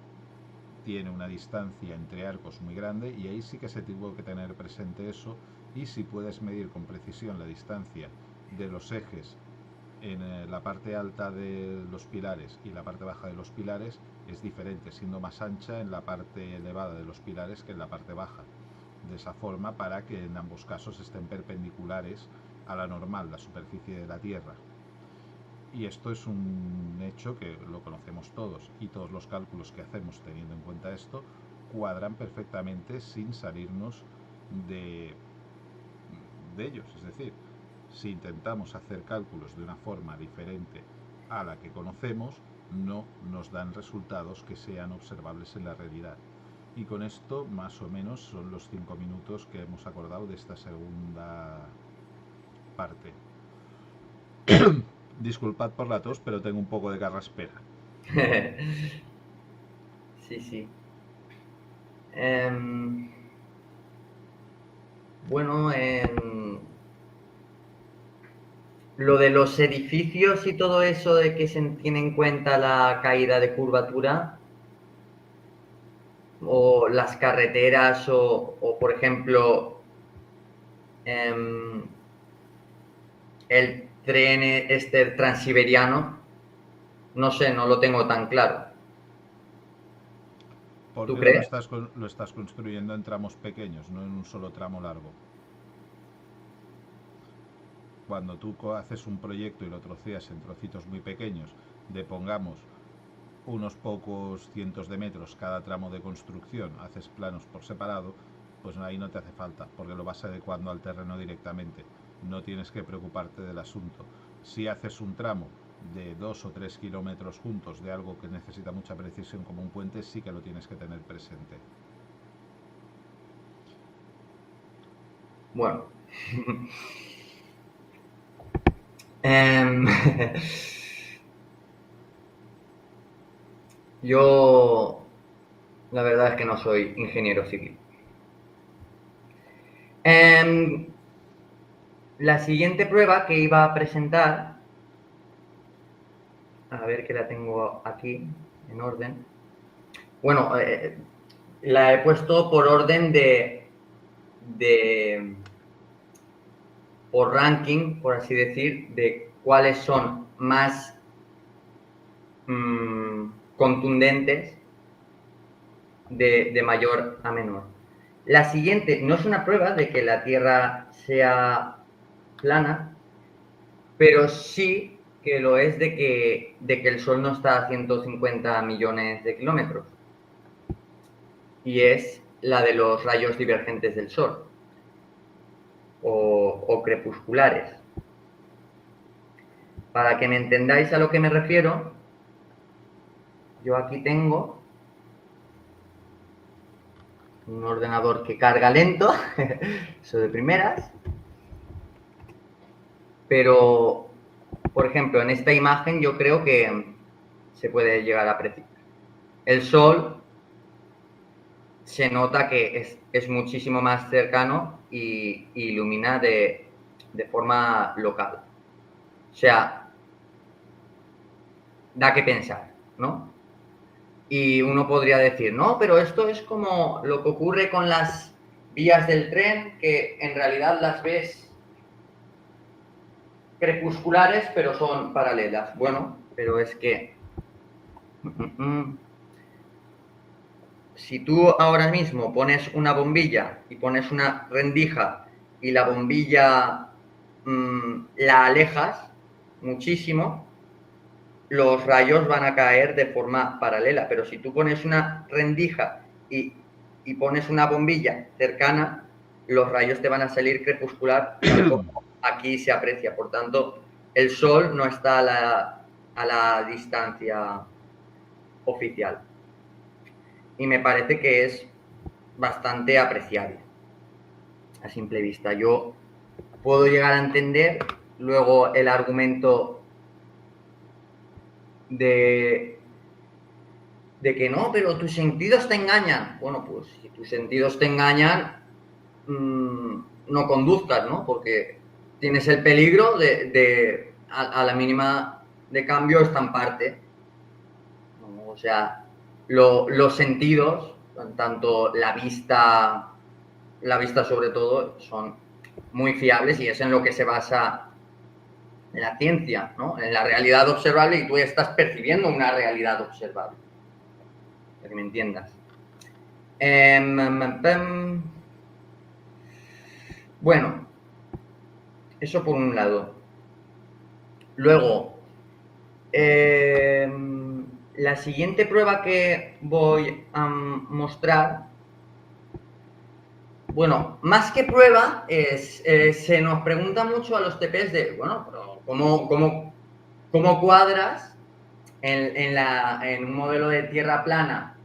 tiene una distancia entre arcos muy grande, y ahí sí que se tuvo que tener presente eso. Y si puedes medir con precisión la distancia de los ejes en la parte alta de los pilares y la parte baja de los pilares, es diferente, siendo más ancha en la parte elevada de los pilares que en la parte baja. De esa forma, para que en ambos casos estén perpendiculares a la normal, la superficie de la Tierra. Y esto es un hecho que lo conocemos todos, y todos los cálculos que hacemos teniendo en cuenta esto cuadran perfectamente sin salirnos de ellos. Es decir, si intentamos hacer cálculos de una forma diferente a la que conocemos, no nos dan resultados que sean observables en la realidad. Y con esto, más o menos, son los 5 minutos que hemos acordado de esta segunda parte. Disculpad por la tos, pero tengo un poco de carraspera. Sí, sí. Bueno, lo de los edificios y todo eso de que se tiene en cuenta la caída de curvatura o las carreteras o por ejemplo, el tren este transiberiano, no sé, no lo tengo tan claro. ¿Tú Porque crees? lo estás construyendo en tramos pequeños, no en un solo tramo largo. Cuando tú haces un proyecto y lo troceas en trocitos muy pequeños, de pongamos unos pocos cientos de metros cada tramo de construcción, haces planos por separado, pues ahí no te hace falta, porque lo vas adecuando al terreno directamente. No tienes que preocuparte del asunto. Si haces un tramo de 2 o 3 kilómetros juntos de algo que necesita mucha precisión como un puente, sí que lo tienes que tener presente. Bueno. Yo, la verdad es que no soy ingeniero civil. La siguiente prueba que iba a presentar, a ver que la tengo aquí en orden. Bueno, la he puesto por orden por ranking, por así decir, de cuáles son más contundentes de mayor a menor. La siguiente no es una prueba de que la Tierra sea plana, pero sí que lo es de que el Sol no está a 150 millones de kilómetros. Y es la de los rayos divergentes del Sol o crepusculares. Para que me entendáis a lo que me refiero, yo aquí tengo un ordenador que carga lento, eso de primeras, pero, por ejemplo, en esta imagen yo creo que se puede llegar a apreciar. El Sol se nota que es muchísimo más cercano y ilumina de forma local. O sea, da que pensar, ¿no? Y uno podría decir, no, pero esto es como lo que ocurre con las vías del tren, que en realidad las ves crepusculares, pero son paralelas. Bueno, pero es que si tú ahora mismo pones una bombilla y pones una rendija y la bombilla la alejas muchísimo, los rayos van a caer de forma paralela. Pero si tú pones una rendija y pones una bombilla cercana, los rayos te van a salir crepuscular, tal como aquí se aprecia. Por tanto, el Sol no está a la distancia oficial. Y me parece que es bastante apreciable a simple vista. Yo puedo llegar a entender luego el argumento de de que no, pero tus sentidos te engañan. Bueno, pues si tus sentidos te engañan, no conduzcas, ¿no? Porque tienes el peligro de a la mínima de cambio estamparte, ¿no? O sea, los sentidos, tanto la vista sobre todo, son muy fiables y es en lo que se basa la ciencia, ¿no? En la realidad observable, y tú estás percibiendo una realidad observable. Para que me entiendas. Bueno, eso por un lado. Luego, la siguiente prueba que voy a mostrar, bueno, más que prueba, se nos pregunta mucho a los TPs de, bueno, pero ¿cómo cuadras en un modelo de tierra plana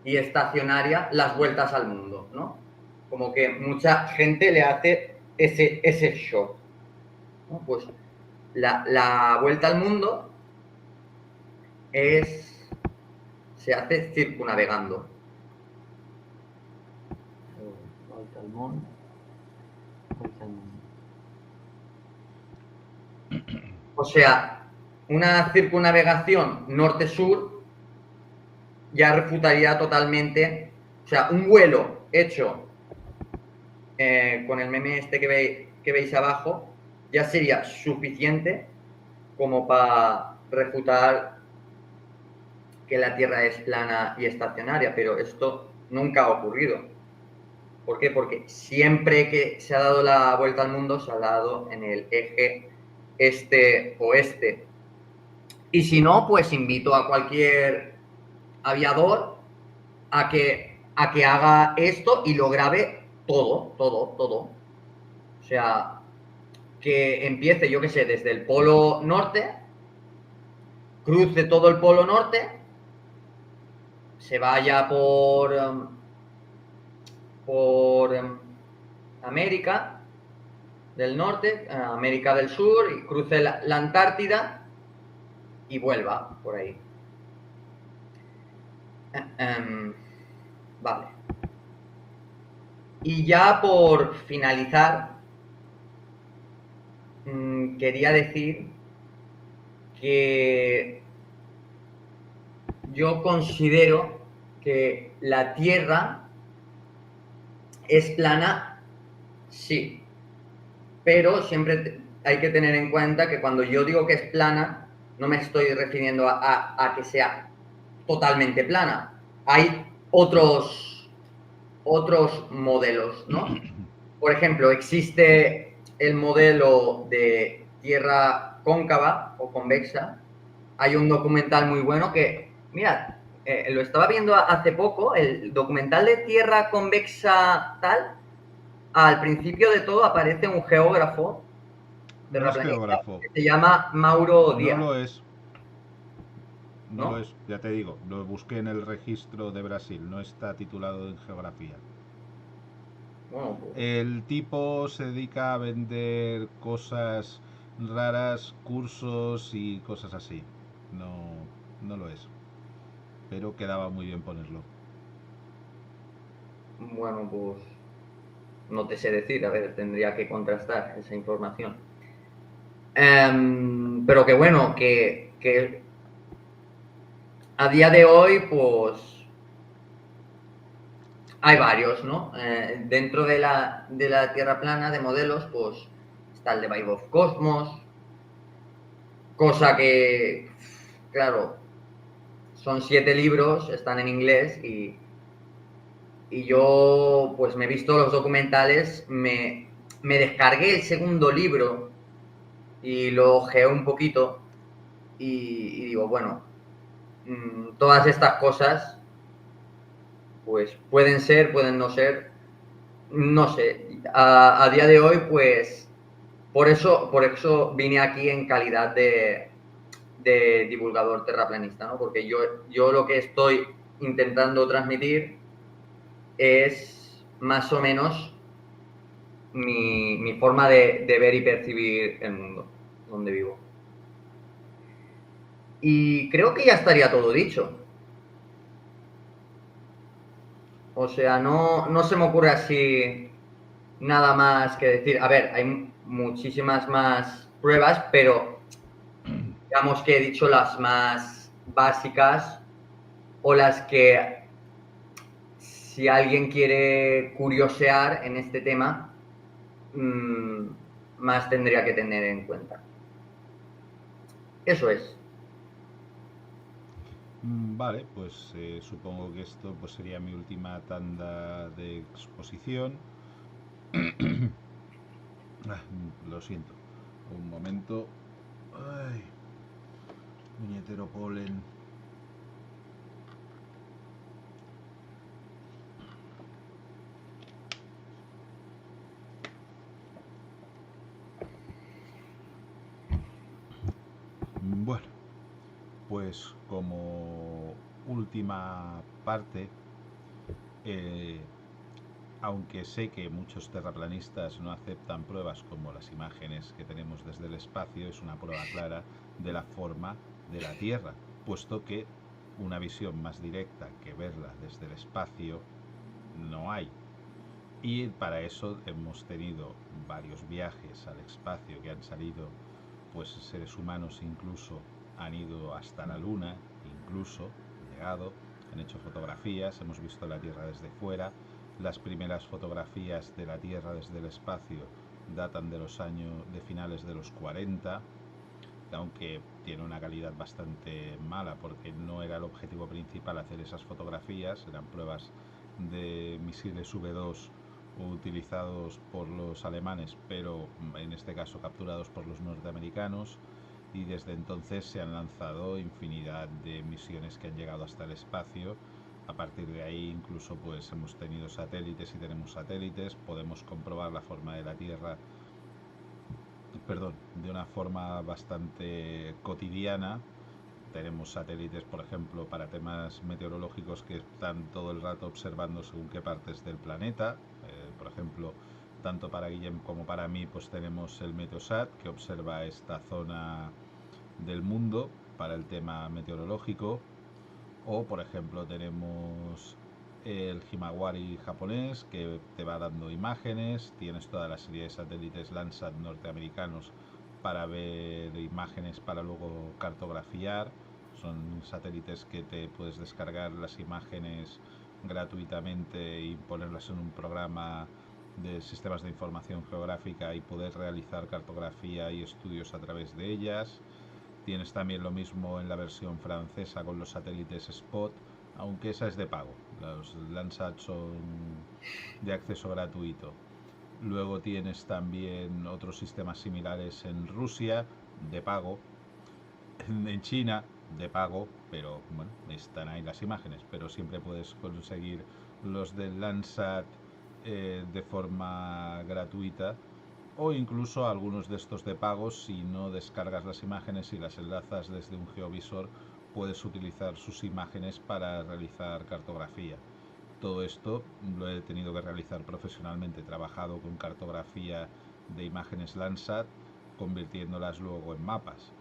y estacionaria las vueltas al mundo, ¿no? Como que mucha gente le hace ese shock, ¿no? Pues la vuelta al mundo se hace circunnavegando. Vuelta al mundo. O sea, una circunnavegación norte-sur ya refutaría totalmente, o sea, un vuelo hecho con el meme este que veis abajo ya sería suficiente como para refutar que la Tierra es plana y estacionaria, pero esto nunca ha ocurrido. ¿Por qué? Porque siempre que se ha dado la vuelta al mundo se ha dado en el eje este-oeste. Y si no, pues invito a cualquier aviador a que haga esto y lo grabe todo. O sea, que empiece, yo qué sé, desde el polo norte, cruce todo el polo norte, se vaya por América del Norte, América del Sur, y cruce la Antártida y vuelva por ahí. Vale. Y ya por finalizar, quería decir que yo considero que la Tierra es plana, sí, pero siempre hay que tener en cuenta que cuando yo digo que es plana, no me estoy refiriendo a que sea totalmente plana. Hay otros modelos, ¿no? Por ejemplo, existe el modelo de tierra cóncava o convexa. Hay un documental muy bueno que, mira, lo estaba viendo hace poco, el documental de tierra convexa tal. Al principio de todo aparece un geógrafo No es terraplanista geógrafo. que se llama Mauro No Díaz, lo es. No lo ¿no? es, ya te digo. Lo busqué en el registro de Brasil. No está titulado en geografía. Bueno, pues, El tipo se dedica a vender cosas raras, cursos y cosas así. No, no lo es. Pero quedaba muy bien ponerlo. bueno, pues no te sé decir, a ver, tendría que contrastar esa información. Pero que bueno, que a día de hoy, pues hay varios, ¿no? Dentro de la Tierra plana de modelos, pues está el de Vibe of Cosmos, cosa que, claro, son 7 libros, están en inglés y yo pues me he visto los documentales, me descargué el segundo libro y lo ojeé un poquito y digo, bueno, todas estas cosas pues pueden ser, pueden no ser, no sé. A día de hoy pues por eso vine aquí en calidad de divulgador terraplanista, ¿no? Porque yo lo que estoy intentando transmitir es más o menos mi forma de ver y percibir el mundo donde vivo. Y creo que ya estaría todo dicho. O sea, no se me ocurre así nada más que decir. A ver, hay muchísimas más pruebas, pero digamos que he dicho las más básicas o las que si alguien quiere curiosear en este tema, más tendría que tener en cuenta. Eso es. Vale, pues supongo que esto pues sería mi última tanda de exposición. Lo siento. Un momento. Ay, puñetero polen. Bueno, pues como última parte, eh, aunque sé que muchos terraplanistas no aceptan pruebas como las imágenes que tenemos desde el espacio, es una prueba clara de la forma de la Tierra, puesto que una visión más directa que verla desde el espacio no hay. Y para eso hemos tenido varios viajes al espacio que han salido, pues seres humanos incluso han ido hasta la Luna, incluso llegado, han hecho fotografías, hemos visto la Tierra desde fuera. Las primeras fotografías de la Tierra desde el espacio datan de los años de finales de los 40, aunque tiene una calidad bastante mala porque no era el objetivo principal hacer esas fotografías, eran pruebas de misiles V2 utilizados por los alemanes, pero en este caso capturados por los norteamericanos, y desde entonces se han lanzado infinidad de misiones que han llegado hasta el espacio. A partir de ahí incluso pues hemos tenido satélites y tenemos satélites, podemos comprobar la forma de la Tierra, perdón, de una forma bastante cotidiana. Tenemos satélites, por ejemplo, para temas meteorológicos que están todo el rato observando según qué partes del planeta. Por ejemplo, tanto para Guillem como para mí, pues tenemos el Meteosat, que observa esta zona del mundo para el tema meteorológico. O, por ejemplo, tenemos el Himawari japonés, que te va dando imágenes. Tienes toda la serie de satélites Landsat norteamericanos para ver imágenes para luego cartografiar. Son satélites que te puedes descargar las imágenes gratuitamente y ponerlas en un programa de sistemas de información geográfica y poder realizar cartografía y estudios a través de ellas. Tienes también lo mismo en la versión francesa con los satélites Spot, aunque esa es de pago. Los Landsat son de acceso gratuito. Luego tienes también otros sistemas similares en Rusia, de pago. En China, de pago, pero bueno, están ahí las imágenes. Pero siempre puedes conseguir los de Landsat de forma gratuita, o incluso algunos de estos de pago. Si no descargas las imágenes y las enlazas desde un geovisor, puedes utilizar sus imágenes para realizar cartografía. Todo esto lo he tenido que realizar profesionalmente, he trabajado con cartografía de imágenes Landsat, convirtiéndolas luego en mapas.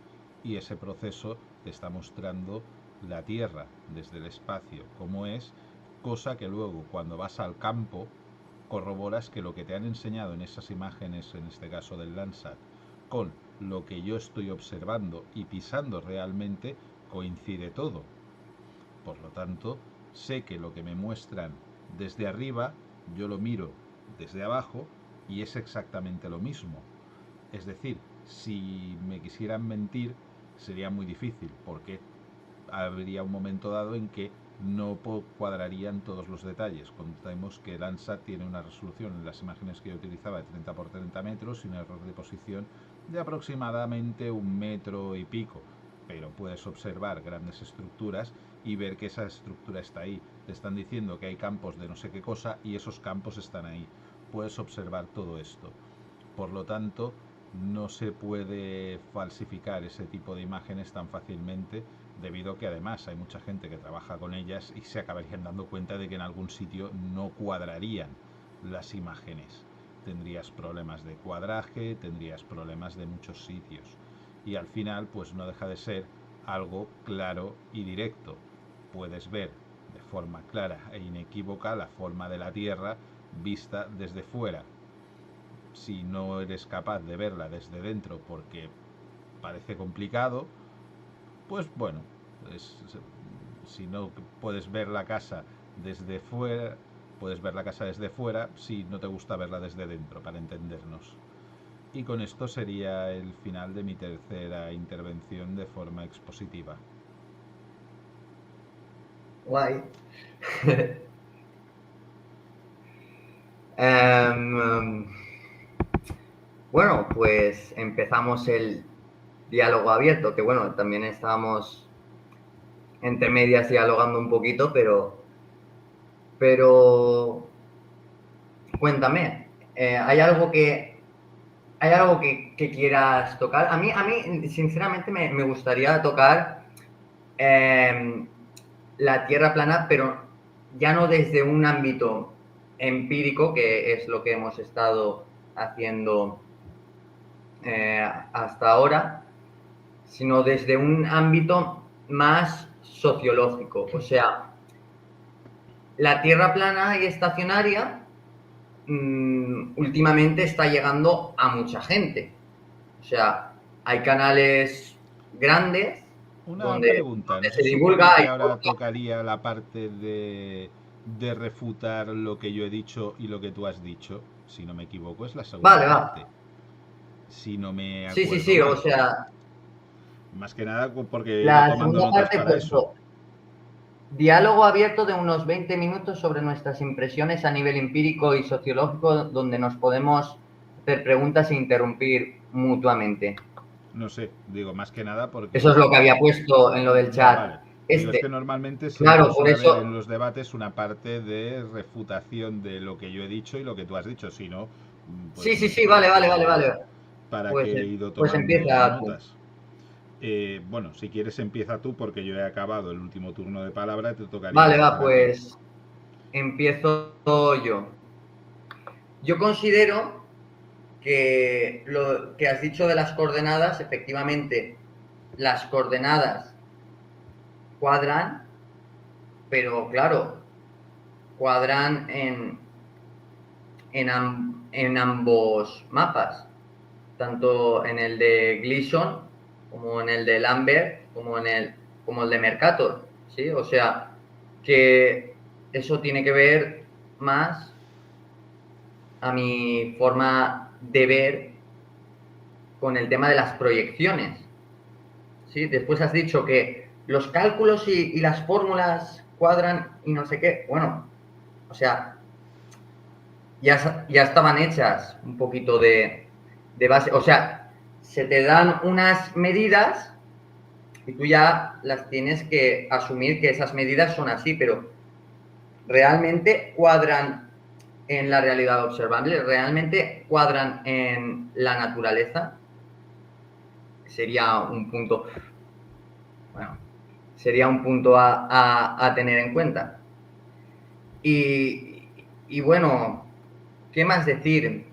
Y ese proceso te está mostrando la Tierra desde el espacio, cómo es, cosa que luego cuando vas al campo corroboras que lo que te han enseñado en esas imágenes, en este caso del Landsat, con lo que yo estoy observando y pisando realmente, coincide todo. Por lo tanto, sé que lo que me muestran desde arriba, yo lo miro desde abajo y es exactamente lo mismo. Es decir, si me quisieran mentir, sería muy difícil, porque habría un momento dado en que no cuadrarían todos los detalles. Contemos que Landsat tiene una resolución en las imágenes que yo utilizaba de 30 por 30 metros y un error de posición de aproximadamente 1 metro y pico, pero puedes observar grandes estructuras y ver que esa estructura está ahí. Te están diciendo que hay campos de no sé qué cosa y esos campos están ahí. Puedes observar todo esto. Por lo tanto, no se puede falsificar ese tipo de imágenes tan fácilmente, debido a que además hay mucha gente que trabaja con ellas y se acabarían dando cuenta de que en algún sitio no cuadrarían las imágenes. Tendrías problemas de cuadraje, tendrías problemas de muchos sitios. Y al final, pues no deja de ser algo claro y directo. Puedes ver de forma clara e inequívoca la forma de la Tierra vista desde fuera. Si no eres capaz de verla desde dentro porque parece complicado, pues bueno, si no puedes ver la casa desde fuera, puedes ver la casa desde fuera si no te gusta verla desde dentro, para entendernos. Y con esto sería el final de mi tercera intervención de forma expositiva. Guay. Em, bueno, pues empezamos el diálogo abierto, que bueno, también estábamos entre medias dialogando un poquito, pero cuéntame, ¿hay algo que quieras tocar? A mí sinceramente, me gustaría tocar la Tierra plana, pero ya no desde un ámbito empírico, que es lo que hemos estado haciendo hasta ahora, sino desde un ámbito más sociológico. O sea, la Tierra plana y estacionaria últimamente está llegando a mucha gente. O sea, hay canales grandes Una donde, pregunta, donde no se se supone divulga, que hay ahora podcast. tocaría la parte de refutar lo que yo he dicho y lo que tú has dicho, si no me equivoco, es la segunda Vale, parte, va. si no me Sí, sí, acuerdo sí, o mal. sea, Más que nada porque he ido la tomando segunda notas parte he para eso. puesto diálogo abierto de unos 20 minutos sobre nuestras impresiones a nivel empírico y sociológico, donde nos podemos hacer preguntas e interrumpir mutuamente. No sé, digo, más que nada Eso es lo que porque... había puesto en lo del Ya, vale. chat. Digo, es que Este, normalmente siempre claro, por suele haber eso. en los debates una parte de refutación de lo que yo he dicho y lo que tú has dicho. Si no, Sí, pues sí, no sé sí, vale, vale, vale, vale. para Pues, qué he ido pues tomando empieza tú. notas. Bueno, si quieres empieza tú porque yo he acabado el último turno de palabra, te tocaría Vale, va, empezar a ti. pues empiezo yo. Yo considero que lo que has dicho de las coordenadas, efectivamente, las coordenadas cuadran, pero claro, cuadran en ambos mapas, tanto en el de Gleason como en el de Lambert, como el de Mercator, ¿sí? O sea, que eso tiene que ver más a mi forma de ver con el tema de las proyecciones, ¿sí? Después has dicho que los cálculos y las fórmulas cuadran y no sé qué. Bueno, o sea, ya estaban hechas un poquito de base. O sea, se te dan unas medidas y tú ya las tienes que asumir que esas medidas son así, pero realmente cuadran en la realidad observable, realmente cuadran en la naturaleza. Sería un punto, bueno, sería un punto a tener en cuenta. Y bueno, ¿qué más decir?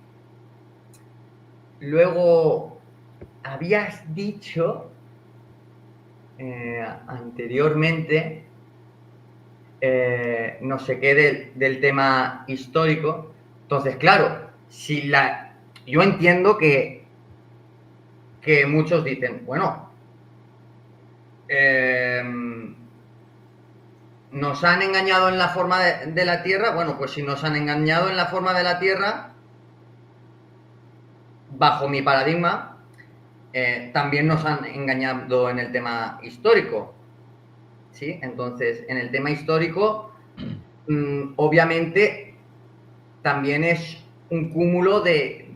Luego, habías dicho anteriormente, no sé qué, del tema histórico. Entonces, claro, yo entiendo que muchos dicen, bueno, eh, nos han engañado en la forma de la Tierra. Bueno, pues si nos han engañado en la forma de la Tierra, bajo mi paradigma, también nos han engañado en el tema histórico, ¿sí? Entonces, en el tema histórico, obviamente, también es un cúmulo de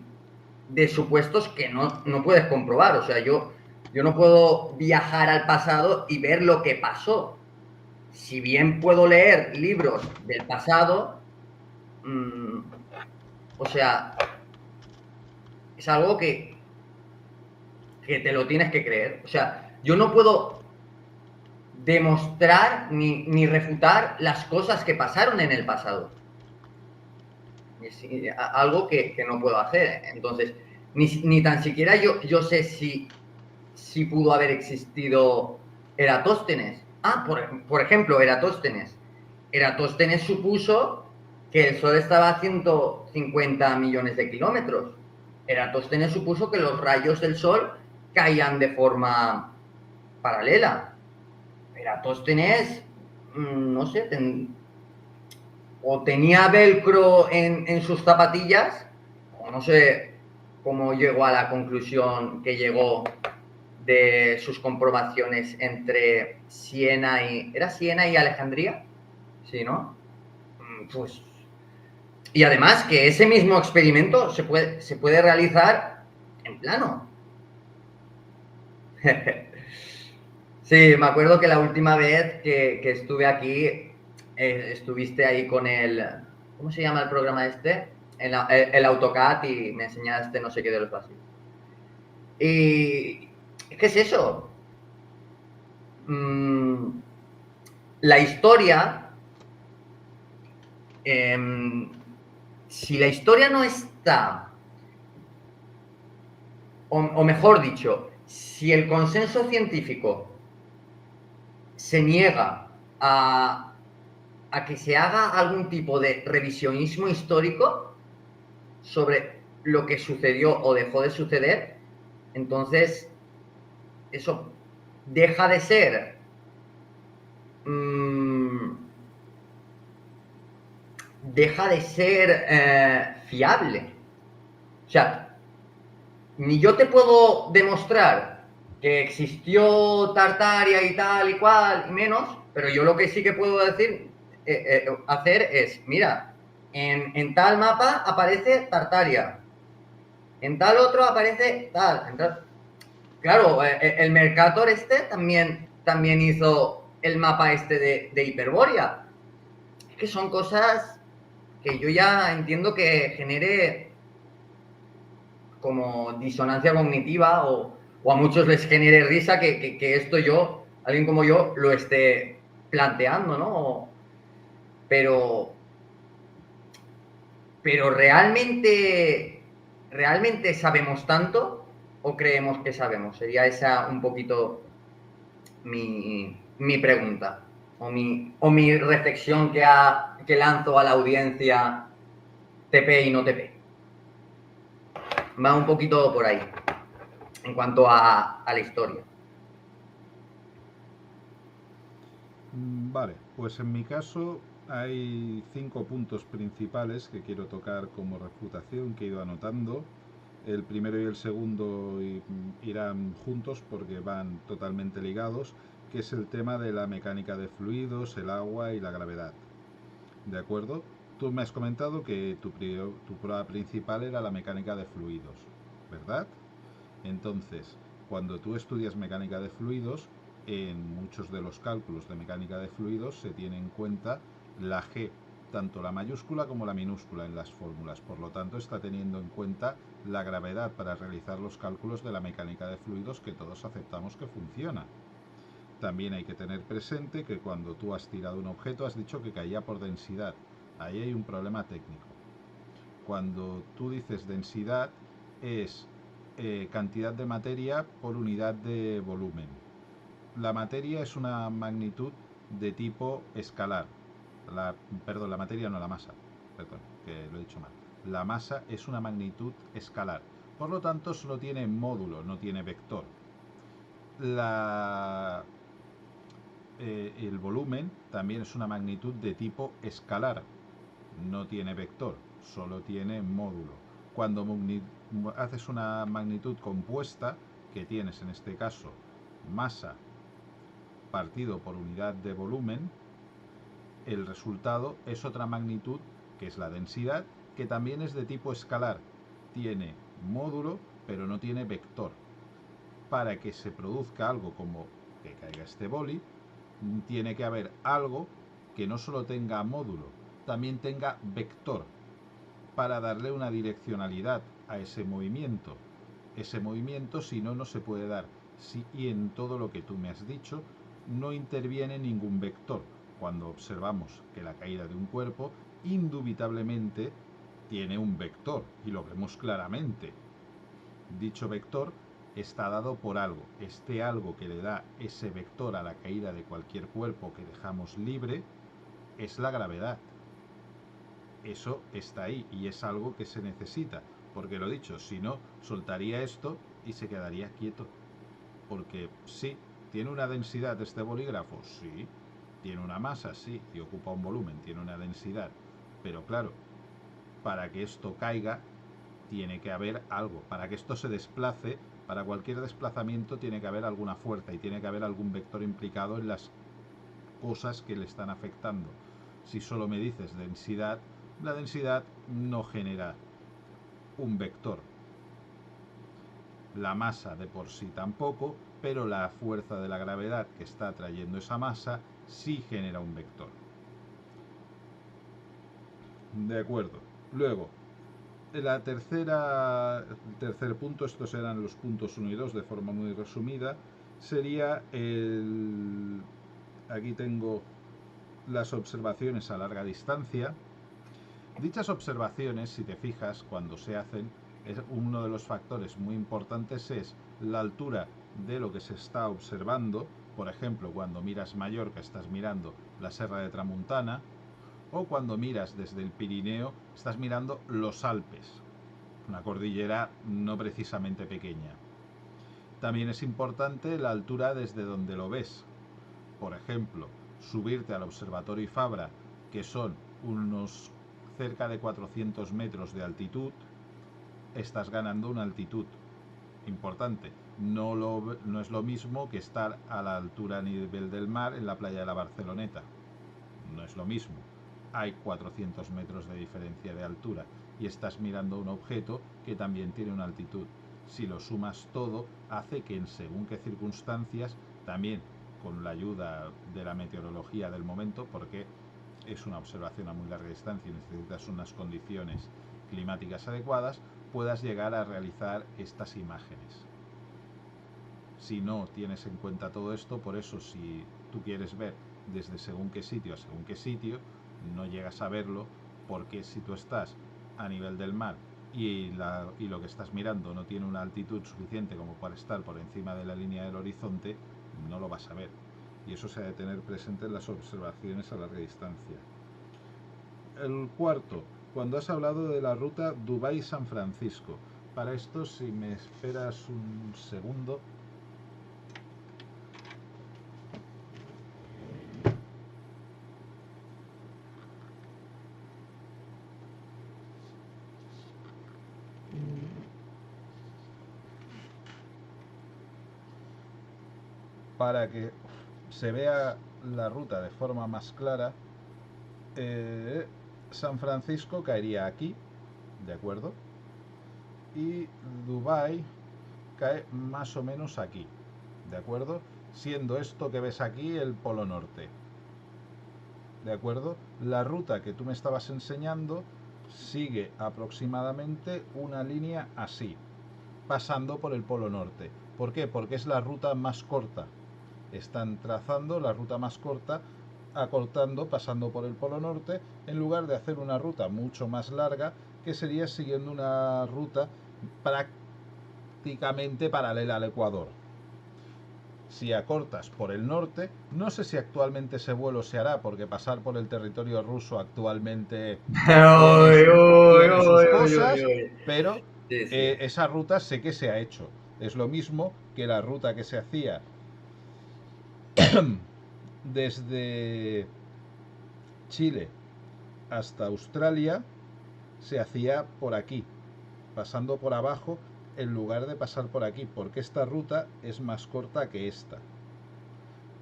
supuestos que no puedes comprobar. O sea, yo no puedo viajar al pasado y ver lo que pasó. Si bien puedo leer libros del pasado, o sea, es algo que te lo tienes que creer. O sea, yo no puedo demostrar ni refutar las cosas que pasaron en el pasado. Es algo que no puedo hacer. Entonces, ni tan siquiera yo sé si pudo haber existido Eratóstenes. Por ejemplo, Eratóstenes. Eratóstenes supuso que el Sol estaba a 150 millones de kilómetros. Eratóstenes supuso que los rayos del Sol caían de forma paralela. Eratóstenes, no sé, o tenía velcro en sus zapatillas, o no sé cómo llegó a la conclusión que llegó de sus comprobaciones entre Siena y... ¿Era Siena y Alejandría? Sí, ¿no? Pues... Y además que ese mismo experimento se puede realizar en plano. Sí, me acuerdo que la última vez que estuve aquí, estuviste ahí con el... ¿Cómo se llama el programa este? El AutoCAD y me enseñaste no sé qué de los básicos. Y... ¿Qué es eso? La historia... si la historia no está... O mejor dicho, si el consenso científico se niega a que se haga algún tipo de revisionismo histórico sobre lo que sucedió o dejó de suceder, entonces eso deja de ser fiable. O sea, ni yo te puedo demostrar que existió Tartaria y tal y cual, y menos, pero yo lo que sí que puedo hacer es, mira, en tal mapa aparece Tartaria, en tal otro aparece tal. Claro, el Mercator también hizo el mapa este de Hiperbórea. Es que son cosas que yo ya entiendo que genere como disonancia cognitiva o a muchos les genere risa que esto alguien como yo, lo esté planteando, ¿no? Pero, pero ¿realmente sabemos tanto o creemos que sabemos? Sería esa un poquito mi pregunta o mi reflexión que lanzo a la audiencia TP y no TP. Va un poquito por ahí en cuanto a la historia. Vale, pues en mi caso hay 5 puntos principales que quiero tocar como refutación que he ido anotando. El primero y el segundo irán juntos porque van totalmente ligados, que es el tema de la mecánica de fluidos, el agua y la gravedad. ¿De acuerdo? Tú me has comentado que tu prueba principal era la mecánica de fluidos, ¿verdad? Entonces, cuando tú estudias mecánica de fluidos, en muchos de los cálculos de mecánica de fluidos se tiene en cuenta la G, tanto la mayúscula como la minúscula en las fórmulas. Por lo tanto, está teniendo en cuenta la gravedad para realizar los cálculos de la mecánica de fluidos que todos aceptamos que funciona. También hay que tener presente que cuando tú has tirado un objeto has dicho que caía por densidad. Ahí hay un problema técnico. Cuando tú dices densidad es cantidad de materia por unidad de volumen. La materia es una magnitud de tipo escalar. Perdón, la materia no, la masa. Perdón, que lo he dicho mal. La masa es una magnitud escalar. Por lo tanto, solo tiene módulo, no tiene vector. El volumen también es una magnitud de tipo escalar. No tiene vector, solo tiene módulo. Cuando haces una magnitud compuesta, que tienes en este caso masa partido por unidad de volumen, el resultado es otra magnitud, que es la densidad, que también es de tipo escalar. Tiene módulo, pero no tiene vector. Para que se produzca algo como que caiga este boli, tiene que haber algo que no solo tenga módulo, también tenga vector, para darle una direccionalidad a ese movimiento. Ese movimiento, si no, no se puede dar. Y en todo lo que tú me has dicho, no interviene ningún vector. Cuando observamos que la caída de un cuerpo, indubitablemente tiene un vector, y lo vemos claramente. Dicho vector está dado por algo. Este algo que le da ese vector a la caída de cualquier cuerpo que dejamos libre es la gravedad. Eso está ahí y es algo que se necesita, porque lo dicho, si no, soltaría esto y se quedaría quieto. Porque sí, ¿tiene una densidad este bolígrafo? Sí. ¿Tiene una masa? Sí. Y ocupa un volumen, tiene una densidad. Pero claro, para que esto caiga, tiene que haber algo. Para que esto se desplace, para cualquier desplazamiento tiene que haber alguna fuerza y tiene que haber algún vector implicado en las cosas que le están afectando. Si solo me dices densidad, la densidad no genera un vector. La masa de por sí tampoco, pero la fuerza de la gravedad que está atrayendo esa masa sí genera un vector. De acuerdo. Luego, el tercer punto, estos eran los puntos 1 y 2 de forma muy resumida, sería el... Aquí tengo las observaciones a larga distancia. Dichas observaciones, si te fijas, cuando se hacen, uno de los factores muy importantes es la altura de lo que se está observando. Por ejemplo, cuando miras Mallorca estás mirando la Serra de Tramuntana, o cuando miras desde el Pirineo estás mirando los Alpes, una cordillera no precisamente pequeña. También es importante la altura desde donde lo ves. Por ejemplo, subirte al Observatorio Fabra, que son unos cerca de 400 metros de altitud, estás ganando una altitud importante. No es lo mismo que estar a la altura a nivel del mar en la playa de la Barceloneta. No es lo mismo. Hay 400 metros de diferencia de altura y estás mirando un objeto que también tiene una altitud. Si lo sumas todo, hace que en según qué circunstancias, también con la ayuda de la meteorología del momento, porque es una observación a muy larga distancia y necesitas unas condiciones climáticas adecuadas, puedas llegar a realizar estas imágenes. Si no tienes en cuenta todo esto, por eso si tú quieres ver desde según qué sitio a según qué sitio, no llegas a verlo, porque si tú estás a nivel del mar y lo que estás mirando no tiene una altitud suficiente como para estar por encima de la línea del horizonte, no lo vas a ver. Y eso se ha de tener presente en las observaciones a larga distancia. El cuarto, cuando has hablado de la ruta Dubái-San Francisco. Para esto, si me esperas un segundo. Para que se vea la ruta de forma más clara, San Francisco caería aquí, ¿de acuerdo? Y Dubái cae más o menos aquí, ¿de acuerdo? Siendo esto que ves aquí el Polo Norte, ¿de acuerdo? La ruta que tú me estabas enseñando sigue aproximadamente una línea así, pasando por el Polo Norte. ¿Por qué? Porque es la ruta más corta. Están trazando la ruta más corta, acortando, pasando por el Polo Norte, en lugar de hacer una ruta mucho más larga, que sería siguiendo una ruta prácticamente paralela al Ecuador. Si acortas por el norte, no sé si actualmente ese vuelo se hará, porque pasar por el territorio ruso actualmente tiene sus cosas, pero Sí, sí. esa ruta sé que se ha hecho. Es lo mismo que la ruta que se hacía desde Chile hasta Australia, se hacía por aquí, pasando por abajo en lugar de pasar por aquí, porque esta ruta es más corta que esta.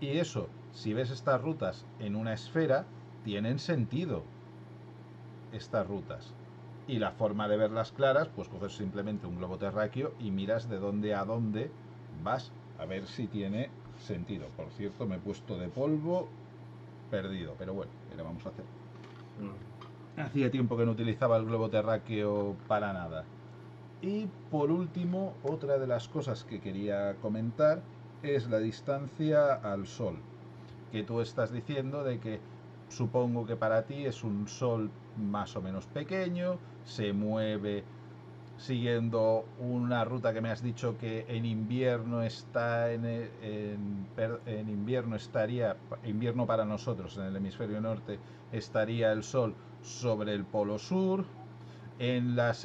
Y eso, si ves estas rutas en una esfera, tienen sentido estas rutas. Y la forma de verlas claras, pues coges simplemente un globo terráqueo y miras de dónde a dónde vas, a ver si tiene sentido. Por cierto, me he puesto de polvo perdido, pero bueno, ¿qué le vamos a hacer? Hacía tiempo que no utilizaba el globo terráqueo para nada. Y por último, otra de las cosas que quería comentar es la distancia al Sol, que tú estás diciendo de que supongo que para ti es un Sol más o menos pequeño, se mueve siguiendo una ruta que me has dicho que en invierno está en invierno estaría, invierno para nosotros en el hemisferio norte, estaría el Sol sobre el polo sur. En las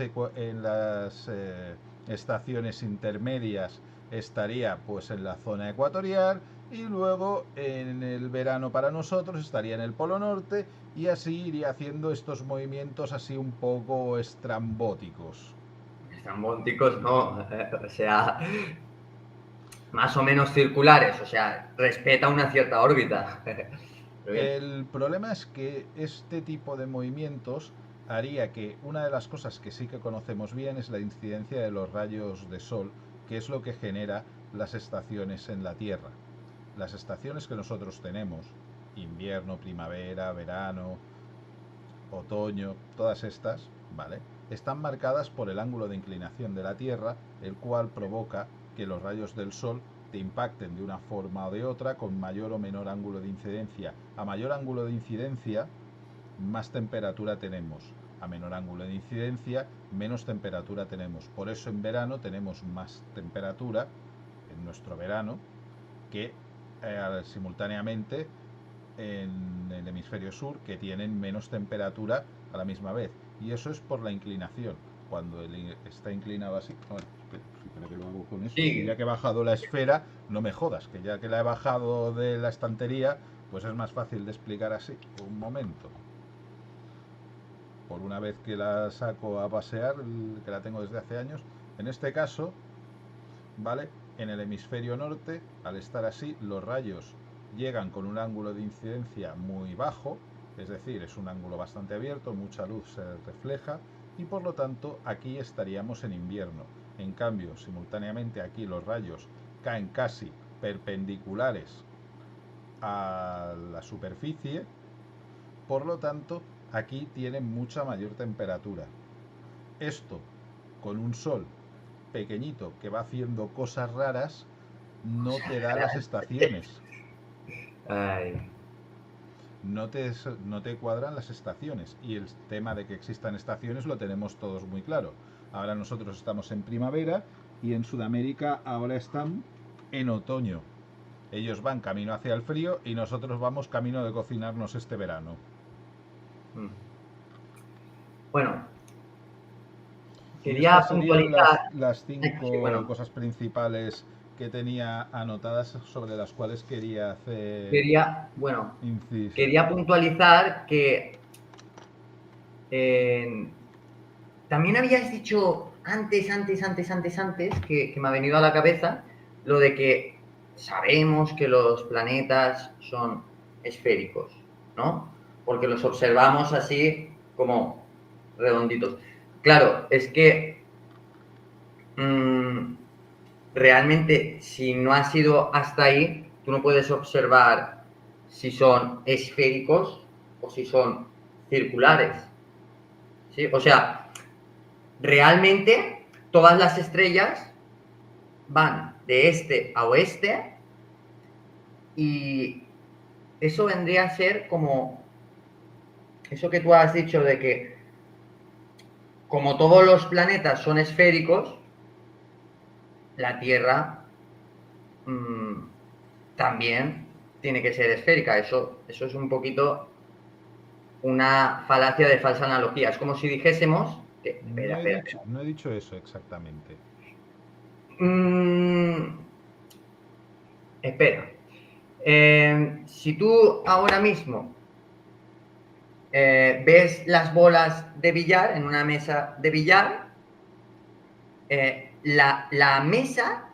estaciones intermedias estaría pues en la zona ecuatorial, y luego en el verano para nosotros estaría en el polo norte, y así iría haciendo estos movimientos así un poco estrambóticos. Estrambóticos, no, o sea, más o menos circulares, o sea, respeta una cierta órbita. Pero bien. El problema es que este tipo de movimientos haría que una de las cosas que sí que conocemos bien es la incidencia de los rayos de sol, que es lo que genera las estaciones en la Tierra. Las estaciones que nosotros tenemos, invierno, primavera, verano, otoño, todas estas, ¿vale? Están marcadas por el ángulo de inclinación de la Tierra, el cual provoca que los rayos del Sol te impacten de una forma o de otra con mayor o menor ángulo de incidencia. A mayor ángulo de incidencia, más temperatura tenemos. A menor ángulo de incidencia, menos temperatura tenemos. Por eso en verano tenemos más temperatura, en nuestro verano, que simultáneamente en el hemisferio sur, que tienen menos temperatura a la misma vez. Y eso es por la inclinación. Cuando está inclinado así... Bueno, espera que lo hago con eso. Y ya Sí, que he bajado la esfera, no me jodas, que ya que la he bajado de la estantería, pues es más fácil de explicar así. Un momento. Por una vez que la saco a pasear, que la tengo desde hace años, en este caso, ¿vale? En el hemisferio norte, al estar así, los rayos llegan con un ángulo de incidencia muy bajo, es decir, es un ángulo bastante abierto, mucha luz se refleja, y por lo tanto aquí estaríamos en invierno. En cambio, simultáneamente aquí los rayos caen casi perpendiculares a la superficie, por lo tanto aquí tienen mucha mayor temperatura. Esto con un sol pequeñito que va haciendo cosas raras no te da las estaciones. ay, No te cuadran las estaciones. Y el tema de que existan estaciones lo tenemos todos muy claro. Ahora nosotros estamos en primavera y en Sudamérica ahora están en otoño. Ellos van camino hacia el frío y nosotros vamos camino de cocinarnos este verano. mm. Bueno, Y quería estas serían puntualizar. las Sí, cinco bueno, cosas principales que tenía anotadas, sobre las cuales quería hacer bueno, inciso. quería puntualizar que eh, también habías dicho antes, que me ha venido a la cabeza, lo de que sabemos que los planetas son esféricos, ¿no? Porque los observamos así como redonditos. Claro, es que mmm, realmente si no has ido hasta ahí, tú no puedes observar si son esféricos o si son circulares, ¿sí? O sea, realmente todas las estrellas van de este a oeste y eso vendría a ser como eso que tú has dicho de que como todos los planetas son esféricos, la Tierra mmm, también tiene que ser esférica. Eso es un poquito una falacia de falsa analogía. Es como si dijésemos que, No he espera. dicho, no he dicho eso exactamente. Mm, espera. Si tú ahora mismo ves las bolas de billar en una mesa de billar, la mesa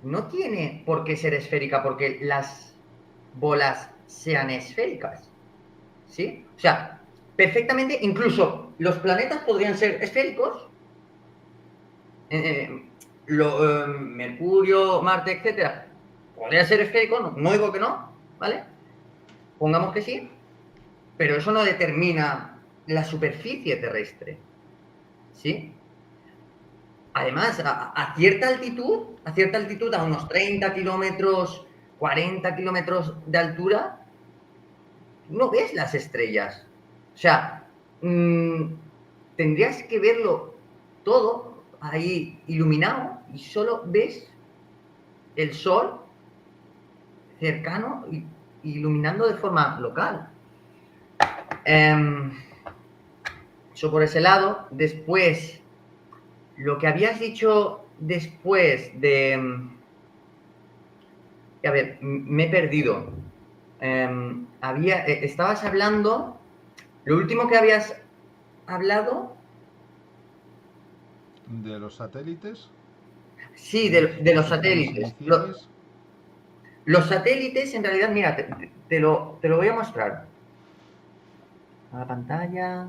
no tiene por qué ser esférica porque las bolas sean esféricas, ¿sí? O sea, perfectamente, incluso los planetas podrían ser esféricos, Mercurio, Marte, etcétera, podría ser esférico, no, no digo que no, ¿vale? Pongamos que sí, pero eso no determina la superficie terrestre, ¿sí? Además, a cierta altitud, a unos 30 kilómetros, 40 kilómetros de altura, tú no ves las estrellas. O sea, tendrías que verlo todo ahí iluminado y solo ves el sol cercano y iluminando de forma local. Eso por ese lado. Después, lo que habías dicho después de... A ver, me he perdido. Estabas hablando... Lo último que habías hablado... ¿De los satélites? Sí, de los Posiciones satélites. iniciales. Los satélites, en realidad, mira, te lo voy a mostrar. A la pantalla.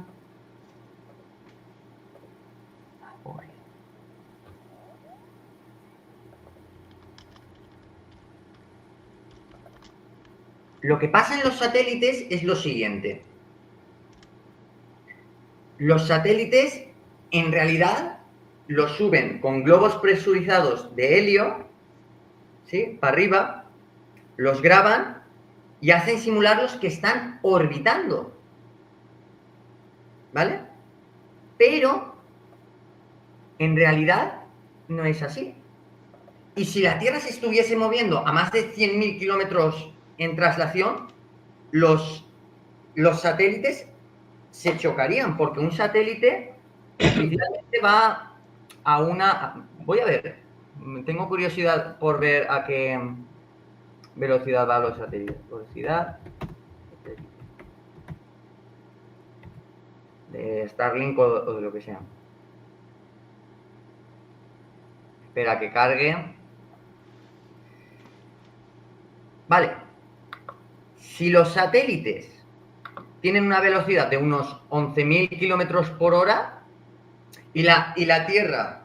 Lo que pasa en los satélites es lo siguiente. Los satélites, en realidad, los suben con globos presurizados de helio, ¿sí? Para arriba, los graban y hacen simular los que están orbitando. ¿Vale? Pero, en realidad, no es así. Y si la Tierra se estuviese moviendo a más de 100.000 kilómetros en traslación, los satélites se chocarían, porque un satélite oficialmente va a una... Voy a ver, tengo curiosidad por ver a qué velocidad van los satélites. Velocidad de Starlink o de lo que sea. Espera que cargue. Vale. Si los satélites tienen una velocidad de unos 11.000 kilómetros por hora y la Tierra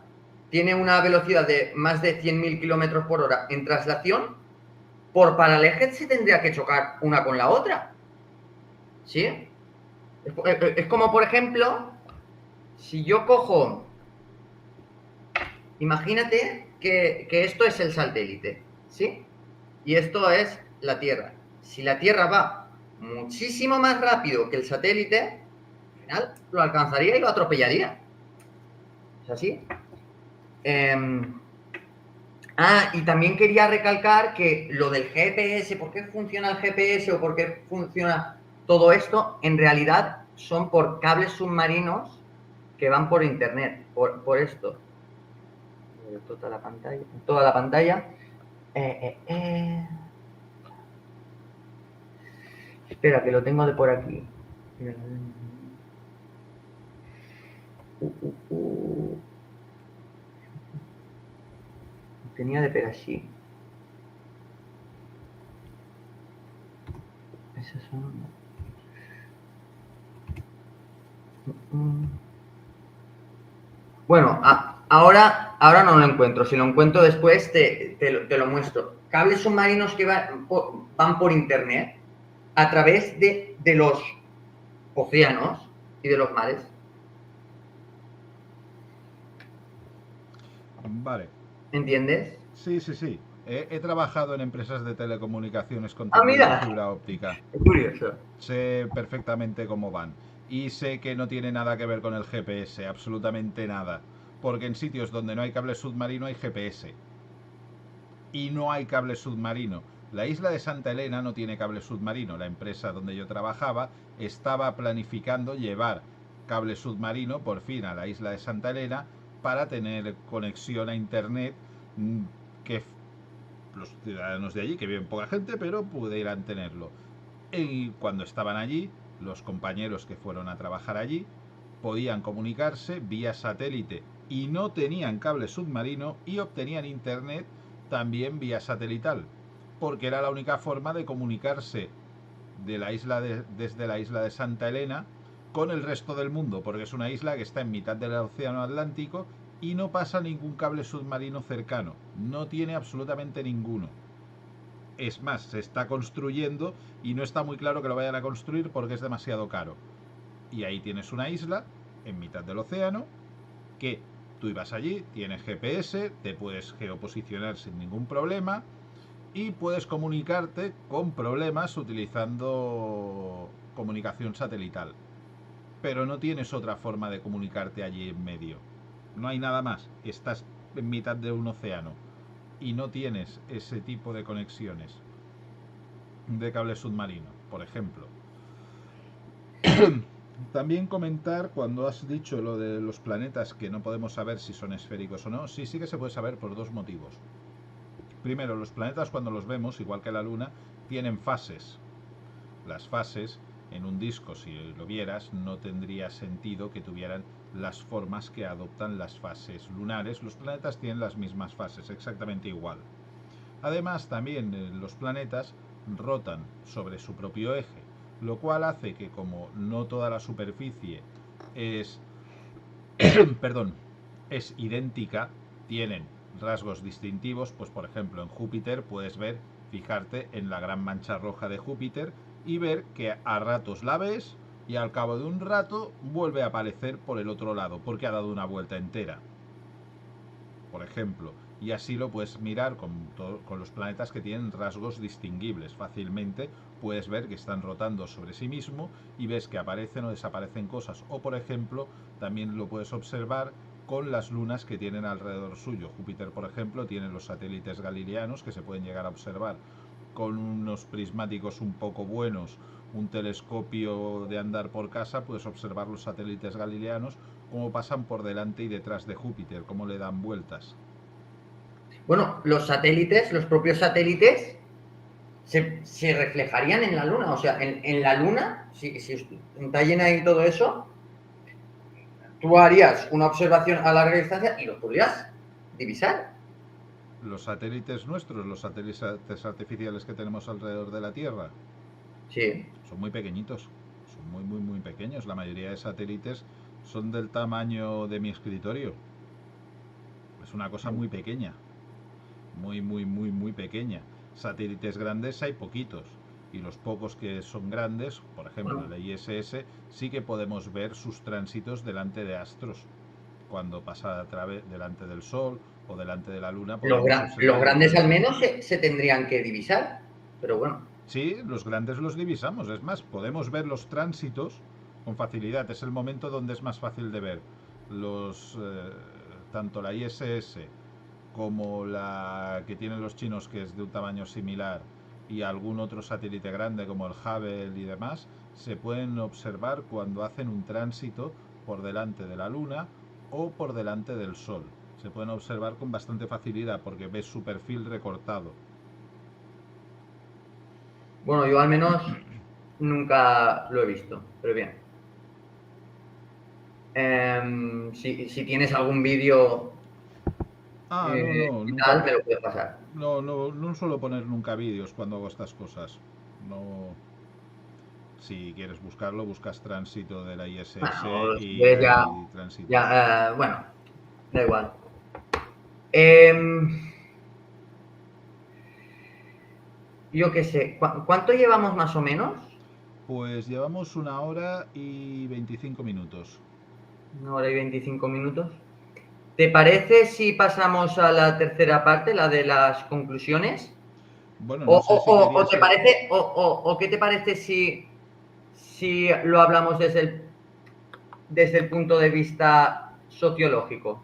tiene una velocidad de más de 100.000 kilómetros por hora en traslación, por paraleje se tendría que chocar una con la otra. ¿Sí? Es como, por ejemplo, si yo cojo... Imagínate que esto es el satélite, ¿sí? Y esto es la Tierra. Si la Tierra va muchísimo más rápido que el satélite, al final lo alcanzaría y lo atropellaría. ¿Es así? Y también quería recalcar que lo del GPS, ¿por qué funciona el GPS o por qué funciona todo esto? En realidad son por cables submarinos que van por internet, por esto. Toda la pantalla. Espera, que lo tengo de por aquí. Tenía de per así. Esas son... Bueno, ahora no lo encuentro. Si lo encuentro después te lo muestro. Cables submarinos que van por internet a través de los océanos y de los mares. Vale. ¿Entiendes? Sí, sí, sí. He trabajado en empresas de telecomunicaciones con Ah, tendido de mira. fibra óptica. Es curioso. Sé perfectamente cómo van. Y sé que no tiene nada que ver con el GPS, absolutamente nada. Porque en sitios donde no hay cable submarino hay GPS. Y no hay cable submarino. La isla de Santa Elena no tiene cable submarino. La empresa donde yo trabajaba estaba planificando llevar cable submarino por fin a la isla de Santa Elena para tener conexión a internet que los ciudadanos de allí, que viven poca gente, pero pudieran tenerlo. Y cuando estaban allí, los compañeros que fueron a trabajar allí podían comunicarse vía satélite y no tenían cable submarino y obtenían internet también vía satelital, porque era la única forma de comunicarse de la isla desde la isla de Santa Elena con el resto del mundo, porque es una isla que está en mitad del océano Atlántico y no pasa ningún cable submarino cercano, no tiene absolutamente ninguno. Es más, se está construyendo y no está muy claro que lo vayan a construir porque es demasiado caro. Y ahí tienes una isla en mitad del océano que tú ibas allí, tienes GPS, te puedes geoposicionar sin ningún problema y puedes comunicarte con problemas utilizando comunicación satelital. Pero no tienes otra forma de comunicarte allí en medio. no hay nada más. Estás en mitad de un océano y no tienes ese tipo de conexiones de cable submarino, por ejemplo. También comentar, cuando has dicho lo de los planetas que no podemos saber si son esféricos o no, sí, sí que se puede saber por dos motivos. Primero, los planetas cuando los vemos, igual que la Luna, tienen fases. Las fases en un disco, si lo vieras, no tendría sentido que tuvieran las formas que adoptan las fases lunares. Los planetas tienen las mismas fases, exactamente igual. Además, también los planetas rotan sobre su propio eje, lo cual hace que, como no toda la superficie es perdón, es idéntica, tienen rasgos distintivos, pues por ejemplo en Júpiter puedes ver, fijarte en la gran mancha roja de Júpiter y ver que a ratos la ves y al cabo de un rato vuelve a aparecer por el otro lado, porque ha dado una vuelta entera, por ejemplo. Y así lo puedes mirar con los planetas que tienen rasgos distinguibles. Fácilmente puedes ver que están rotando sobre sí mismo y ves que aparecen o desaparecen cosas. O por ejemplo, también lo puedes observar con las lunas que tienen alrededor suyo. Júpiter, por ejemplo, tiene los satélites galileanos que se pueden llegar a observar con unos prismáticos un poco buenos, un telescopio de andar por casa, puedes observar los satélites galileanos cómo pasan por delante y detrás de Júpiter, cómo le dan vueltas. Bueno, los satélites, los propios satélites, se reflejarían en la Luna. O sea, en la Luna, si está llena y todo eso, tú harías una observación a larga distancia y lo podrías divisar. Los satélites nuestros, los satélites artificiales que tenemos alrededor de la Tierra, Sí. son muy pequeñitos, son muy, muy, muy pequeños. La mayoría de satélites son del tamaño de mi escritorio. Es una cosa muy pequeña, muy, muy, muy, muy pequeña. Satélites grandes hay poquitos. Y los pocos que son grandes, por ejemplo Bueno, el ISS, sí que podemos ver sus tránsitos delante de astros. Cuando pasa a través delante del Sol o delante de la Luna, podemos los observar el grandes al tránsito. menos se tendrían que divisar, pero bueno. Sí, los grandes los divisamos. Es más, podemos ver los tránsitos con facilidad. Es el momento donde es más fácil de ver. Los, tanto la ISS como la que tienen los chinos, que es de un tamaño similar, y algún otro satélite grande como el Hubble y demás, se pueden observar cuando hacen un tránsito por delante de la Luna o por delante del Sol. Se pueden observar con bastante facilidad porque ves su perfil recortado. Bueno, yo al menos nunca lo he visto, pero bien. Si tienes algún vídeo Ah, no, no, y nunca. tal, me lo puedes pasar. No, no, no suelo poner nunca vídeos cuando hago estas cosas. No. Si quieres buscarlo, buscas tránsito de la ISS Bueno, si quieres y tránsito. bueno, da igual. Em, yo qué sé, ¿cuánto llevamos más o menos? Pues llevamos 1 hora y 25 minutos. 1 hora y 25 minutos. ¿Te parece si pasamos a la tercera parte, la de las conclusiones? Bueno, ¿O, no sé si o querías te que... parece, o qué te parece si lo hablamos desde el punto de vista sociológico?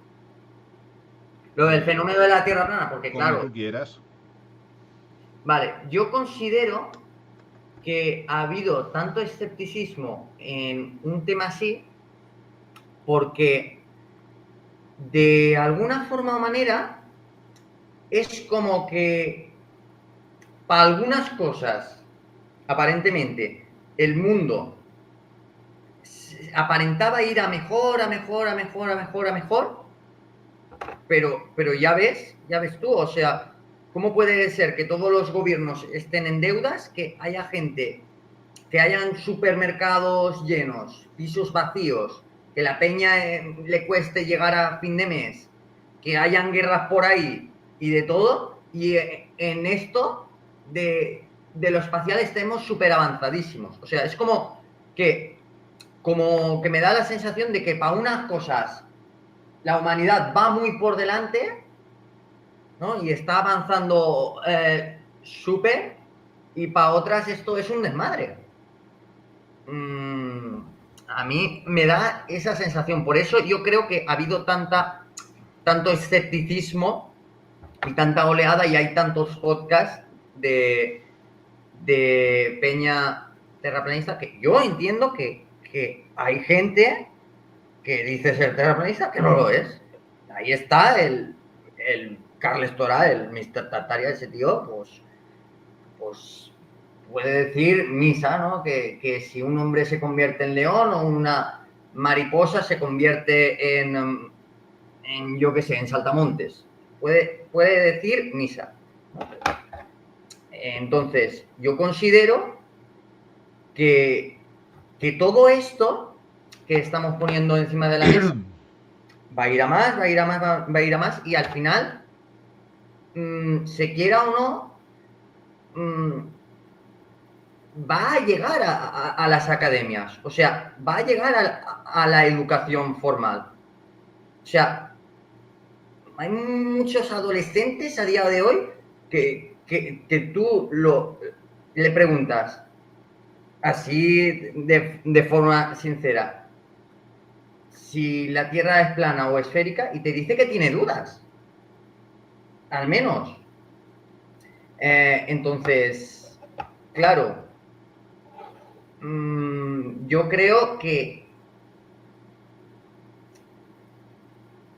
Lo del eh, fenómeno de la Tierra plana, porque como claro, tú quieras. vale, yo considero que ha habido tanto escepticismo en un tema así porque de alguna forma o manera es como que para algunas cosas, aparentemente, el mundo aparentaba ir a mejor, a mejor, a mejor, a mejor, a mejor, pero ya ves tú, o sea, ¿cómo puede ser que todos los gobiernos estén en deudas, que haya gente, que hayan supermercados llenos, pisos vacíos, que la peña le cueste llegar a fin de mes, que hayan guerras por ahí y de todo, y en esto de lo espacial estemos súper avanzadísimos? O sea, es como que me da la sensación de que para unas cosas la humanidad va muy por delante, ¿no? Y está avanzando súper, y para otras esto es un desmadre. A mí me da esa sensación. Por eso yo creo que ha habido tanta tanto escepticismo y tanta oleada y hay tantos podcasts de peña terraplanista que yo entiendo que hay gente que dice ser terraplanista que no lo es. Ahí está el Carles Torá, el Mr. Tartaria, ese tío, pues puede decir misa, ¿no? Que si un hombre se convierte en león o una mariposa se convierte en yo qué sé, en saltamontes. Puede decir misa. Entonces, yo considero que todo esto que estamos poniendo encima de la mesa va a ir a más, va a ir a más, va a ir a más y al final, se quiera o no, va a llegar a las academias, o sea, va a llegar a la educación formal. O sea, hay muchos adolescentes a día de hoy que tú le preguntas así de forma sincera si la Tierra es plana o esférica y te dice que tiene dudas, al menos. Entonces, claro, yo creo que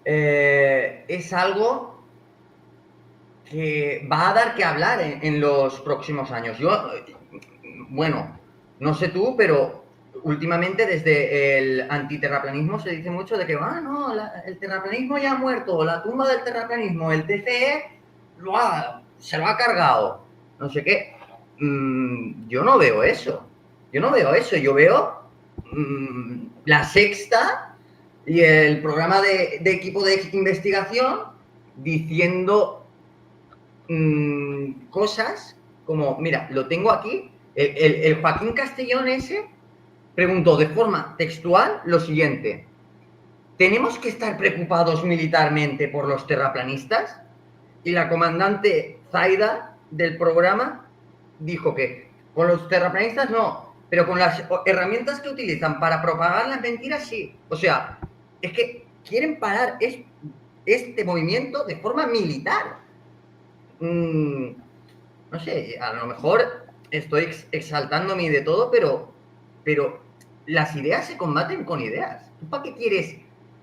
es algo que va a dar que hablar en los próximos años. Bueno, no sé tú, pero últimamente desde el antiterraplanismo se dice mucho de que, no, el terraplanismo ya ha muerto, la tumba del terraplanismo, el TCE se lo ha cargado, no sé qué. Yo no veo eso. Yo veo La Sexta y el programa de equipo de investigación diciendo cosas como, mira, lo tengo aquí, el Joaquín Castellón ese preguntó de forma textual lo siguiente: ¿tenemos que estar preocupados militarmente por los terraplanistas? Y la comandante Zaida del programa dijo que con los terraplanistas no, pero con las herramientas que utilizan para propagar las mentiras sí. O sea, es que quieren parar este movimiento de forma militar. No sé, a lo mejor estoy exaltándome de todo, pero las ideas se combaten con ideas. ¿Tú para qué quieres,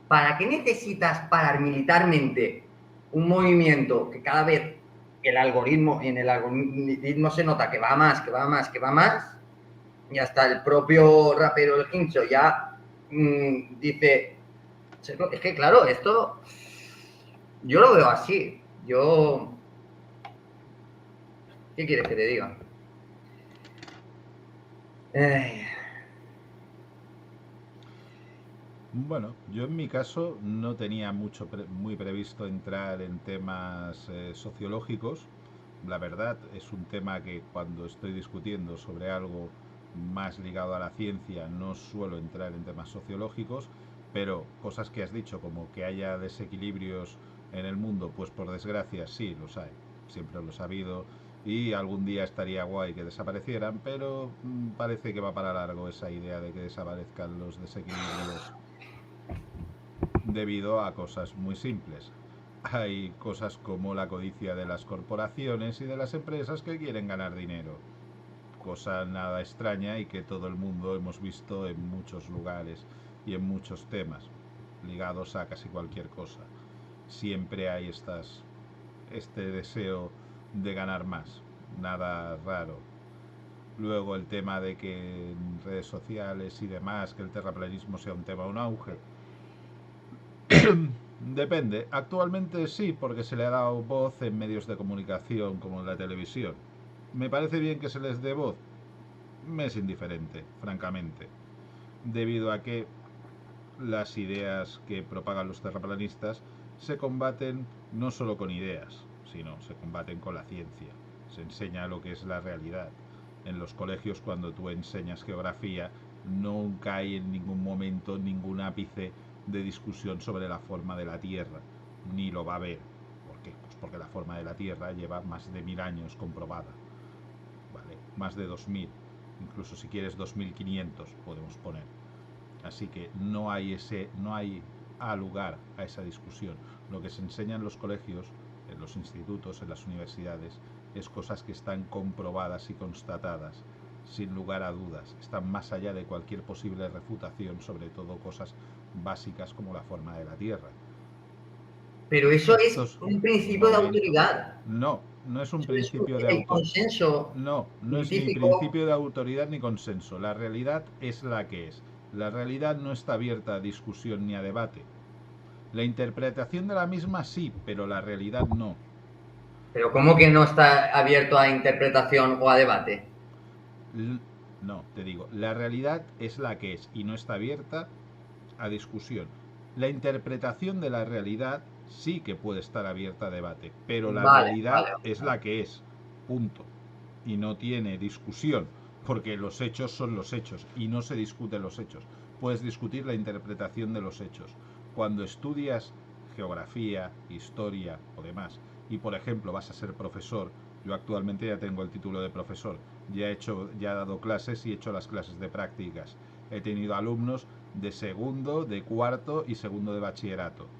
para qué necesitas parar militarmente un movimiento que cada vez en el algoritmo se nota que va más, que va más, que va más? Y hasta el propio rapero El Hincho ya dice, es que claro, esto yo lo veo así. ¿Qué quieres que te diga? Bueno, yo en mi caso no tenía muy previsto entrar en temas sociológicos. La verdad es un tema que cuando estoy discutiendo sobre algo más ligado a la ciencia no suelo entrar en temas sociológicos, pero cosas que has dicho como que haya desequilibrios en el mundo, pues por desgracia sí los hay, siempre los ha habido y algún día estaría guay que desaparecieran, pero parece que va para largo esa idea de que desaparezcan los desequilibrios debido a cosas muy simples. Hay cosas como la codicia de las corporaciones y de las empresas que quieren ganar dinero, cosa nada extraña y que todo el mundo hemos visto en muchos lugares y en muchos temas ligados a casi cualquier cosa. Siempre hay este deseo de ganar más, nada raro. Luego el tema de que en redes sociales y demás, que el terraplanismo sea un tema, un auge. Depende. Actualmente sí, porque se le ha dado voz en medios de comunicación como en la televisión. ¿Me parece bien que se les dé voz? Me es indiferente, francamente. Debido a que las ideas que propagan los terraplanistas se combaten no solo con ideas, sino se combaten con la ciencia. Se enseña lo que es la realidad. En los colegios, cuando tú enseñas geografía, nunca hay en ningún momento ningún ápice de discusión sobre la forma de la Tierra, ni lo va a haber. ¿Por qué? Pues porque la forma de la Tierra lleva más de 1000 años comprobada, ¿vale? Más de 2000, incluso si quieres 2500 podemos poner. Así que no hay lugar a esa discusión. Lo que se enseña en los colegios, en los institutos, en las universidades, es cosas que están comprobadas y constatadas, sin lugar a dudas. Están más allá de cualquier posible refutación, sobre todo cosas básicas como la forma de la Tierra. Pero eso es Estos un principio de momentos... autoridad. No, no es un Eso es principio de el autoridad. consenso No, no es ni científico. principio de autoridad ni consenso. La realidad es la que es. La realidad no está abierta a discusión ni a debate. La interpretación de la misma sí, pero la realidad no. Pero ¿cómo que no está abierto a interpretación o a debate? No, te digo, la realidad es la que es y no está abierta a discusión. La interpretación de la realidad sí que puede estar abierta a debate, pero la Vale, realidad vale. es la que es, punto. Y no tiene discusión, porque los hechos son los hechos y no se discuten los hechos. Puedes discutir la interpretación de los hechos. Cuando estudias geografía, historia o demás, y por ejemplo vas a ser profesor, yo actualmente ya tengo el título de profesor, ya he dado clases y he hecho las clases de prácticas. He tenido alumnos de segundo, de cuarto y segundo de bachillerato.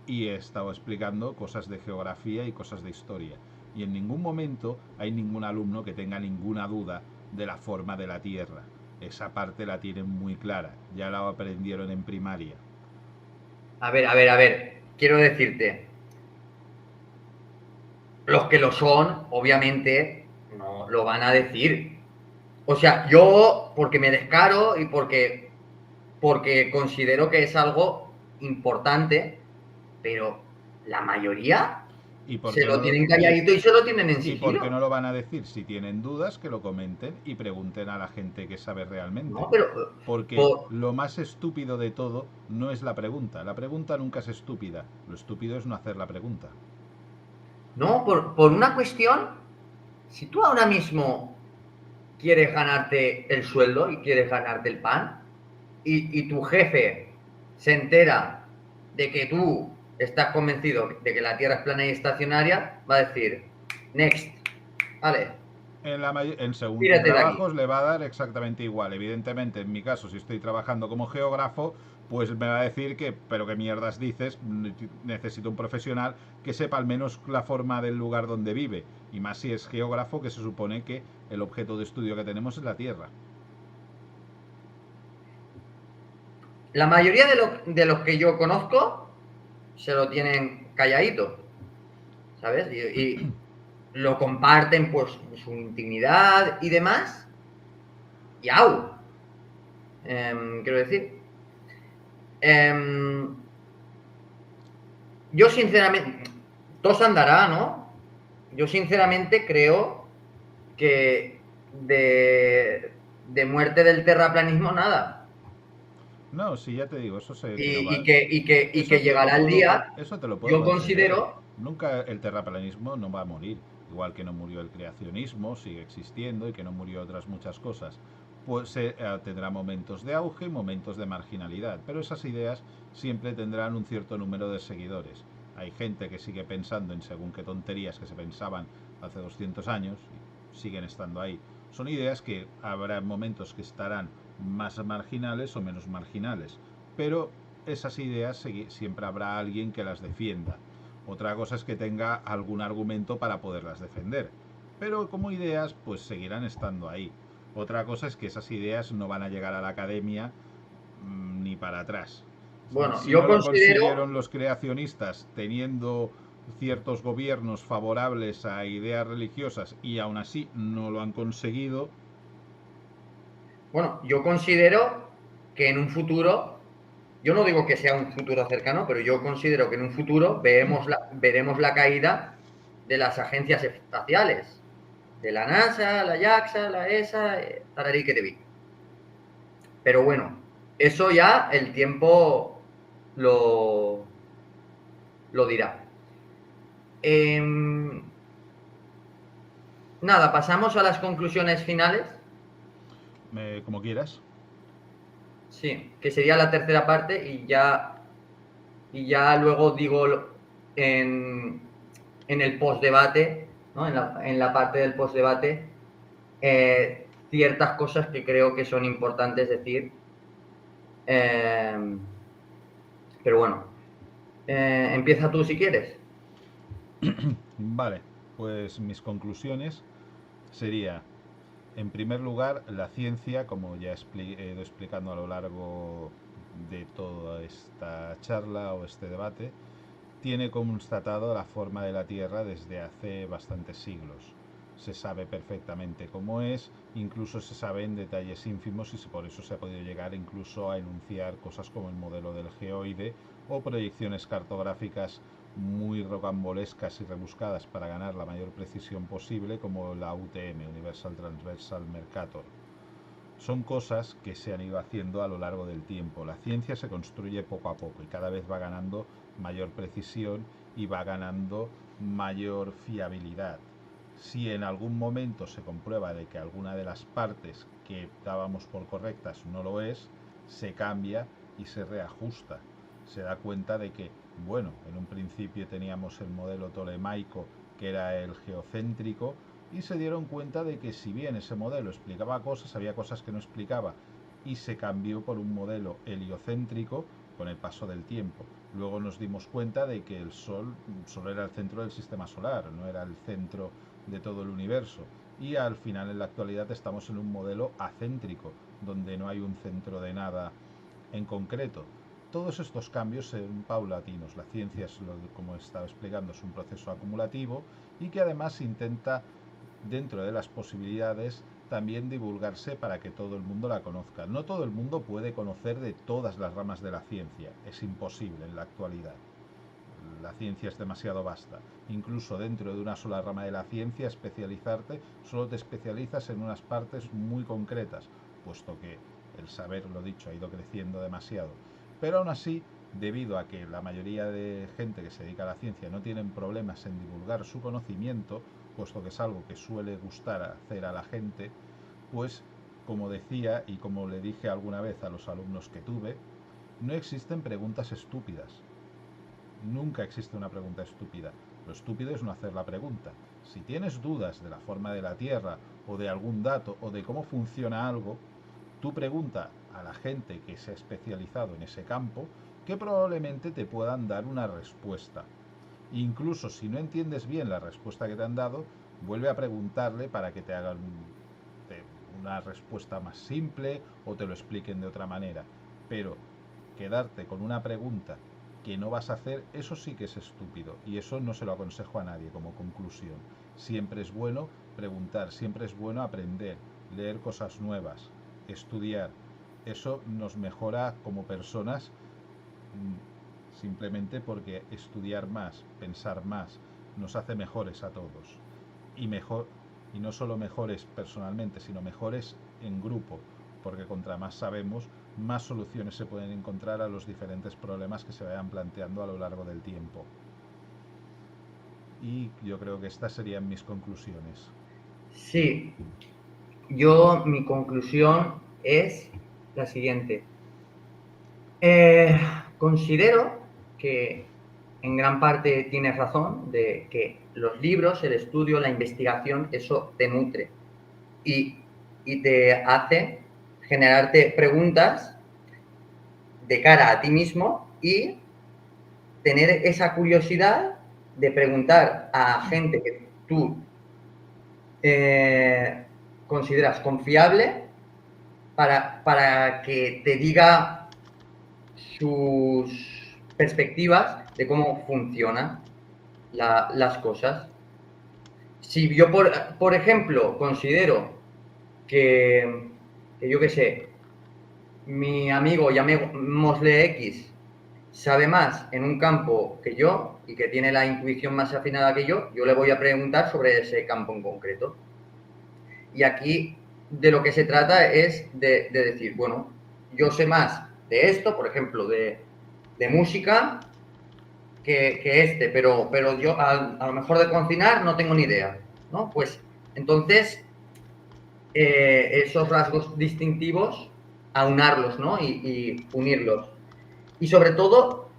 Y he estado explicando cosas de geografía y cosas de historia. Y en ningún momento hay ningún alumno que tenga ninguna duda de la forma de la Tierra. Esa parte la tienen muy clara. Ya la aprendieron en primaria. A ver, a ver, a ver. Quiero decirte, los que lo son, obviamente, no lo van a decir. O sea, yo, porque me descaro y porque considero que es algo importante, pero la mayoría ¿Y por se qué lo no lo, tienen calladito y se lo tienen en y por qué sigilo. no lo van a decir? Si tienen dudas, que lo comenten y pregunten a la gente que sabe realmente. No, pero Porque por, lo más estúpido de todo no es la pregunta. La pregunta nunca es estúpida. Lo estúpido es no hacer la pregunta. no, por una cuestión, si tú ahora mismo quieres ganarte el sueldo y quieres ganarte el pan, y tu jefe se entera de que tú estás convencido de que la Tierra es plana y estacionaria, va a decir, next, vale, Según qué tírate de aquí. trabajos le va a dar exactamente igual. Evidentemente, en mi caso, si estoy trabajando como geógrafo, pues me va a decir que, pero qué mierdas dices, necesito un profesional que sepa al menos la forma del lugar donde vive. Y más si es geógrafo, que se supone que el objeto de estudio que tenemos es la Tierra. La mayoría de los que yo conozco se lo tienen calladito, ¿sabes? Y lo comparten pues en su intimidad y demás, y au, quiero decir. Em, yo sinceramente, todo se andará, ¿no? Yo sinceramente creo que de muerte del terraplanismo nada. No, sí, ya te digo, Y, y, que, y, que, y que llegará el día, eso te lo puedo yo conceder. considero, Nunca el terraplanismo no va a morir, igual que no murió el creacionismo, sigue existiendo y que no murió otras muchas cosas. Pues tendrá momentos de auge y momentos de marginalidad, pero esas ideas siempre tendrán un cierto número de seguidores. Hay gente que sigue pensando en según qué tonterías que se pensaban hace 200 años y siguen estando ahí. Son ideas que habrá momentos que estarán más marginales o menos marginales, pero esas ideas siempre habrá alguien que las defienda. Otra cosa es que tenga algún argumento para poderlas defender, pero como ideas pues seguirán estando ahí. Otra cosa es que esas ideas no van a llegar a la academia ni para atrás. bueno, Si yo no lo considero, consiguieron los creacionistas teniendo ciertos gobiernos favorables a ideas religiosas y aún así no lo han conseguido, bueno, yo considero que en un futuro, yo no digo que sea un futuro cercano, pero yo considero que en un futuro veremos la caída de las agencias espaciales, de la NASA, la JAXA, la ESA, tararí que te vi. Pero bueno, eso ya el tiempo lo, lo dirá. Nada, pasamos a las conclusiones finales. como quieras. Sí, que sería la tercera parte y ya luego digo en el postdebate, ¿no? En la parte del postdebate, ciertas cosas que creo que son importantes decir. Eh, pero bueno. Empieza tú si quieres. Vale, pues mis conclusiones sería, en primer lugar, la ciencia, como ya he ido explicando a lo largo de toda esta charla o este debate, tiene constatado la forma de la Tierra desde hace bastantes siglos. Se sabe perfectamente cómo es, incluso se sabe en detalles ínfimos y por eso se ha podido llegar incluso a enunciar cosas como el modelo del geoide o proyecciones cartográficas muy rocambolescas y rebuscadas para ganar la mayor precisión posible, como la UTM, Universal Transversal Mercator. Son cosas que se han ido haciendo a lo largo del tiempo. La ciencia se construye poco a poco y cada vez va ganando mayor precisión y va ganando mayor fiabilidad. Si en algún momento se comprueba de que alguna de las partes que dábamos por correctas no lo es, se cambia y se reajusta. Se da cuenta de que, bueno, en un principio teníamos el modelo tolemaico, que era el geocéntrico, y se dieron cuenta de que si bien ese modelo explicaba cosas, había cosas que no explicaba, y se cambió por un modelo heliocéntrico con el paso del tiempo. Luego nos dimos cuenta de que el Sol solo era el centro del sistema solar, no era el centro de todo el universo. Y al final, en la actualidad, estamos en un modelo acéntrico, donde no hay un centro de nada en concreto. Todos estos cambios son paulatinos. La ciencia, como estaba explicando, es un proceso acumulativo y que además intenta, dentro de las posibilidades, también divulgarse para que todo el mundo la conozca. No todo el mundo puede conocer de todas las ramas de la ciencia, es imposible en la actualidad. La ciencia es demasiado vasta. Incluso dentro de una sola rama de la ciencia, especializarte, solo te especializas en unas partes muy concretas, puesto que el saber, lo dicho, ha ido creciendo demasiado. Pero aún así, debido a que la mayoría de gente que se dedica a la ciencia no tienen problemas en divulgar su conocimiento, puesto que es algo que suele gustar hacer a la gente, pues, como decía y como le dije alguna vez a los alumnos que tuve, no existen preguntas estúpidas. Nunca existe una pregunta estúpida. Lo estúpido es no hacer la pregunta. Si tienes dudas de la forma de la Tierra o de algún dato o de cómo funciona algo, tú pregunta a la gente que se ha especializado en ese campo, que probablemente te puedan dar una respuesta. Incluso si no entiendes bien la respuesta que te han dado, vuelve a preguntarle para que te hagan una respuesta más simple o te lo expliquen de otra manera. Pero quedarte con una pregunta que no vas a hacer, eso sí que es estúpido y eso no se lo aconsejo a nadie como conclusión. Siempre es bueno preguntar, siempre es bueno aprender, leer cosas nuevas, estudiar. Eso nos mejora como personas, simplemente porque estudiar más, pensar más, nos hace mejores a todos. Y mejor, y no solo mejores personalmente, sino mejores en grupo, porque contra más sabemos, más soluciones se pueden encontrar a los diferentes problemas que se vayan planteando a lo largo del tiempo. Y yo creo que estas serían mis conclusiones. Sí, mi conclusión es la siguiente. Considero que en gran parte tienes razón de que los libros, el estudio, la investigación, eso te nutre y te hace generarte preguntas de cara a ti mismo y tener esa curiosidad de preguntar a gente que tú consideras confiable para que te diga sus perspectivas de cómo funcionan las cosas. Si yo, por ejemplo, considero que yo qué sé, mi amigo, llamémosle X, sabe más en un campo que yo y que tiene la intuición más afinada que yo le voy a preguntar sobre ese campo en concreto. Y aquí de lo que se trata es de decir, bueno, yo sé más de esto, por ejemplo, de música, que pero yo a lo mejor de cocinar no tengo ni idea, ¿no? Pues entonces esos rasgos distintivos, aunarlos, ¿no? Y unirlos. Y sobre todo,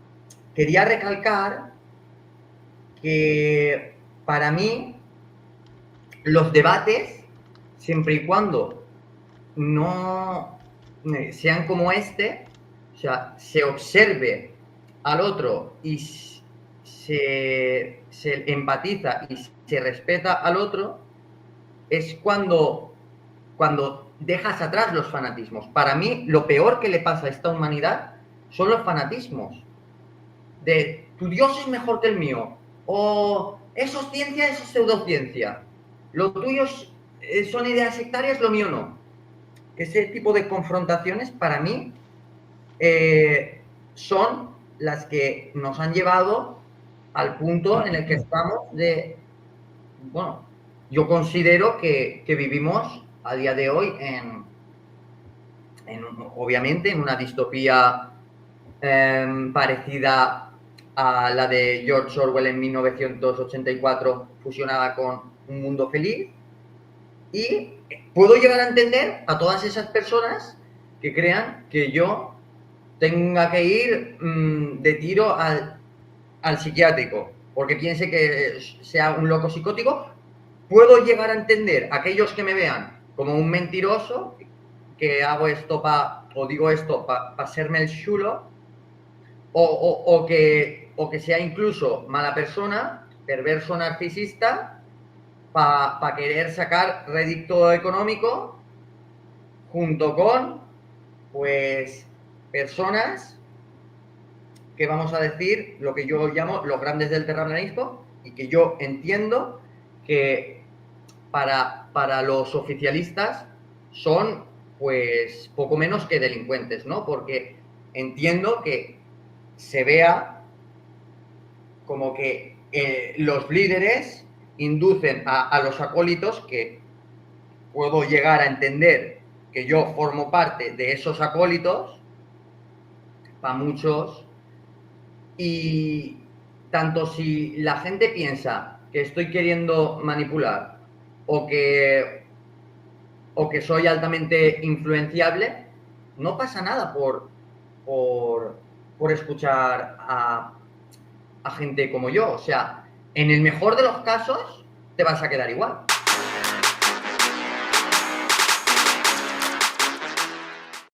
quería recalcar que para mí los debates, siempre y cuando no sean como este, o sea, se observe al otro y se empatiza y se respeta al otro, es cuando dejas atrás los fanatismos. Para mí, lo peor que le pasa a esta humanidad son los fanatismos. De tu Dios es mejor que el mío, o eso es ciencia, eso es pseudociencia. Lo tuyo son ideas sectarias, lo mío no. Ese tipo de confrontaciones, para mí, son las que nos han llevado al punto en el que estamos de, bueno, yo considero que vivimos a día de hoy obviamente, en una distopía parecida a la de George Orwell en 1984, fusionada con Un mundo feliz. Y puedo llegar a entender a todas esas personas que crean que yo tenga que ir de tiro al psiquiátrico, porque piense que sea un loco psicótico. Puedo llegar a entender a aquellos que me vean como un mentiroso, que hago esto o digo esto para serme el chulo, o que sea incluso mala persona, perverso, narcisista, para querer sacar rédito económico, junto con, pues, personas que, vamos a decir, lo que yo llamo los grandes del terraplanismo, y que yo entiendo que para los oficialistas son, pues, poco menos que delincuentes, ¿no? Porque entiendo que se vea como que los líderes inducen a los acólitos, que puedo llegar a entender que yo formo parte de esos acólitos, para muchos, y tanto si la gente piensa que estoy queriendo manipular o que soy altamente influenciable, no pasa nada por escuchar a gente como yo. O sea, en el mejor de los casos, te vas a quedar igual.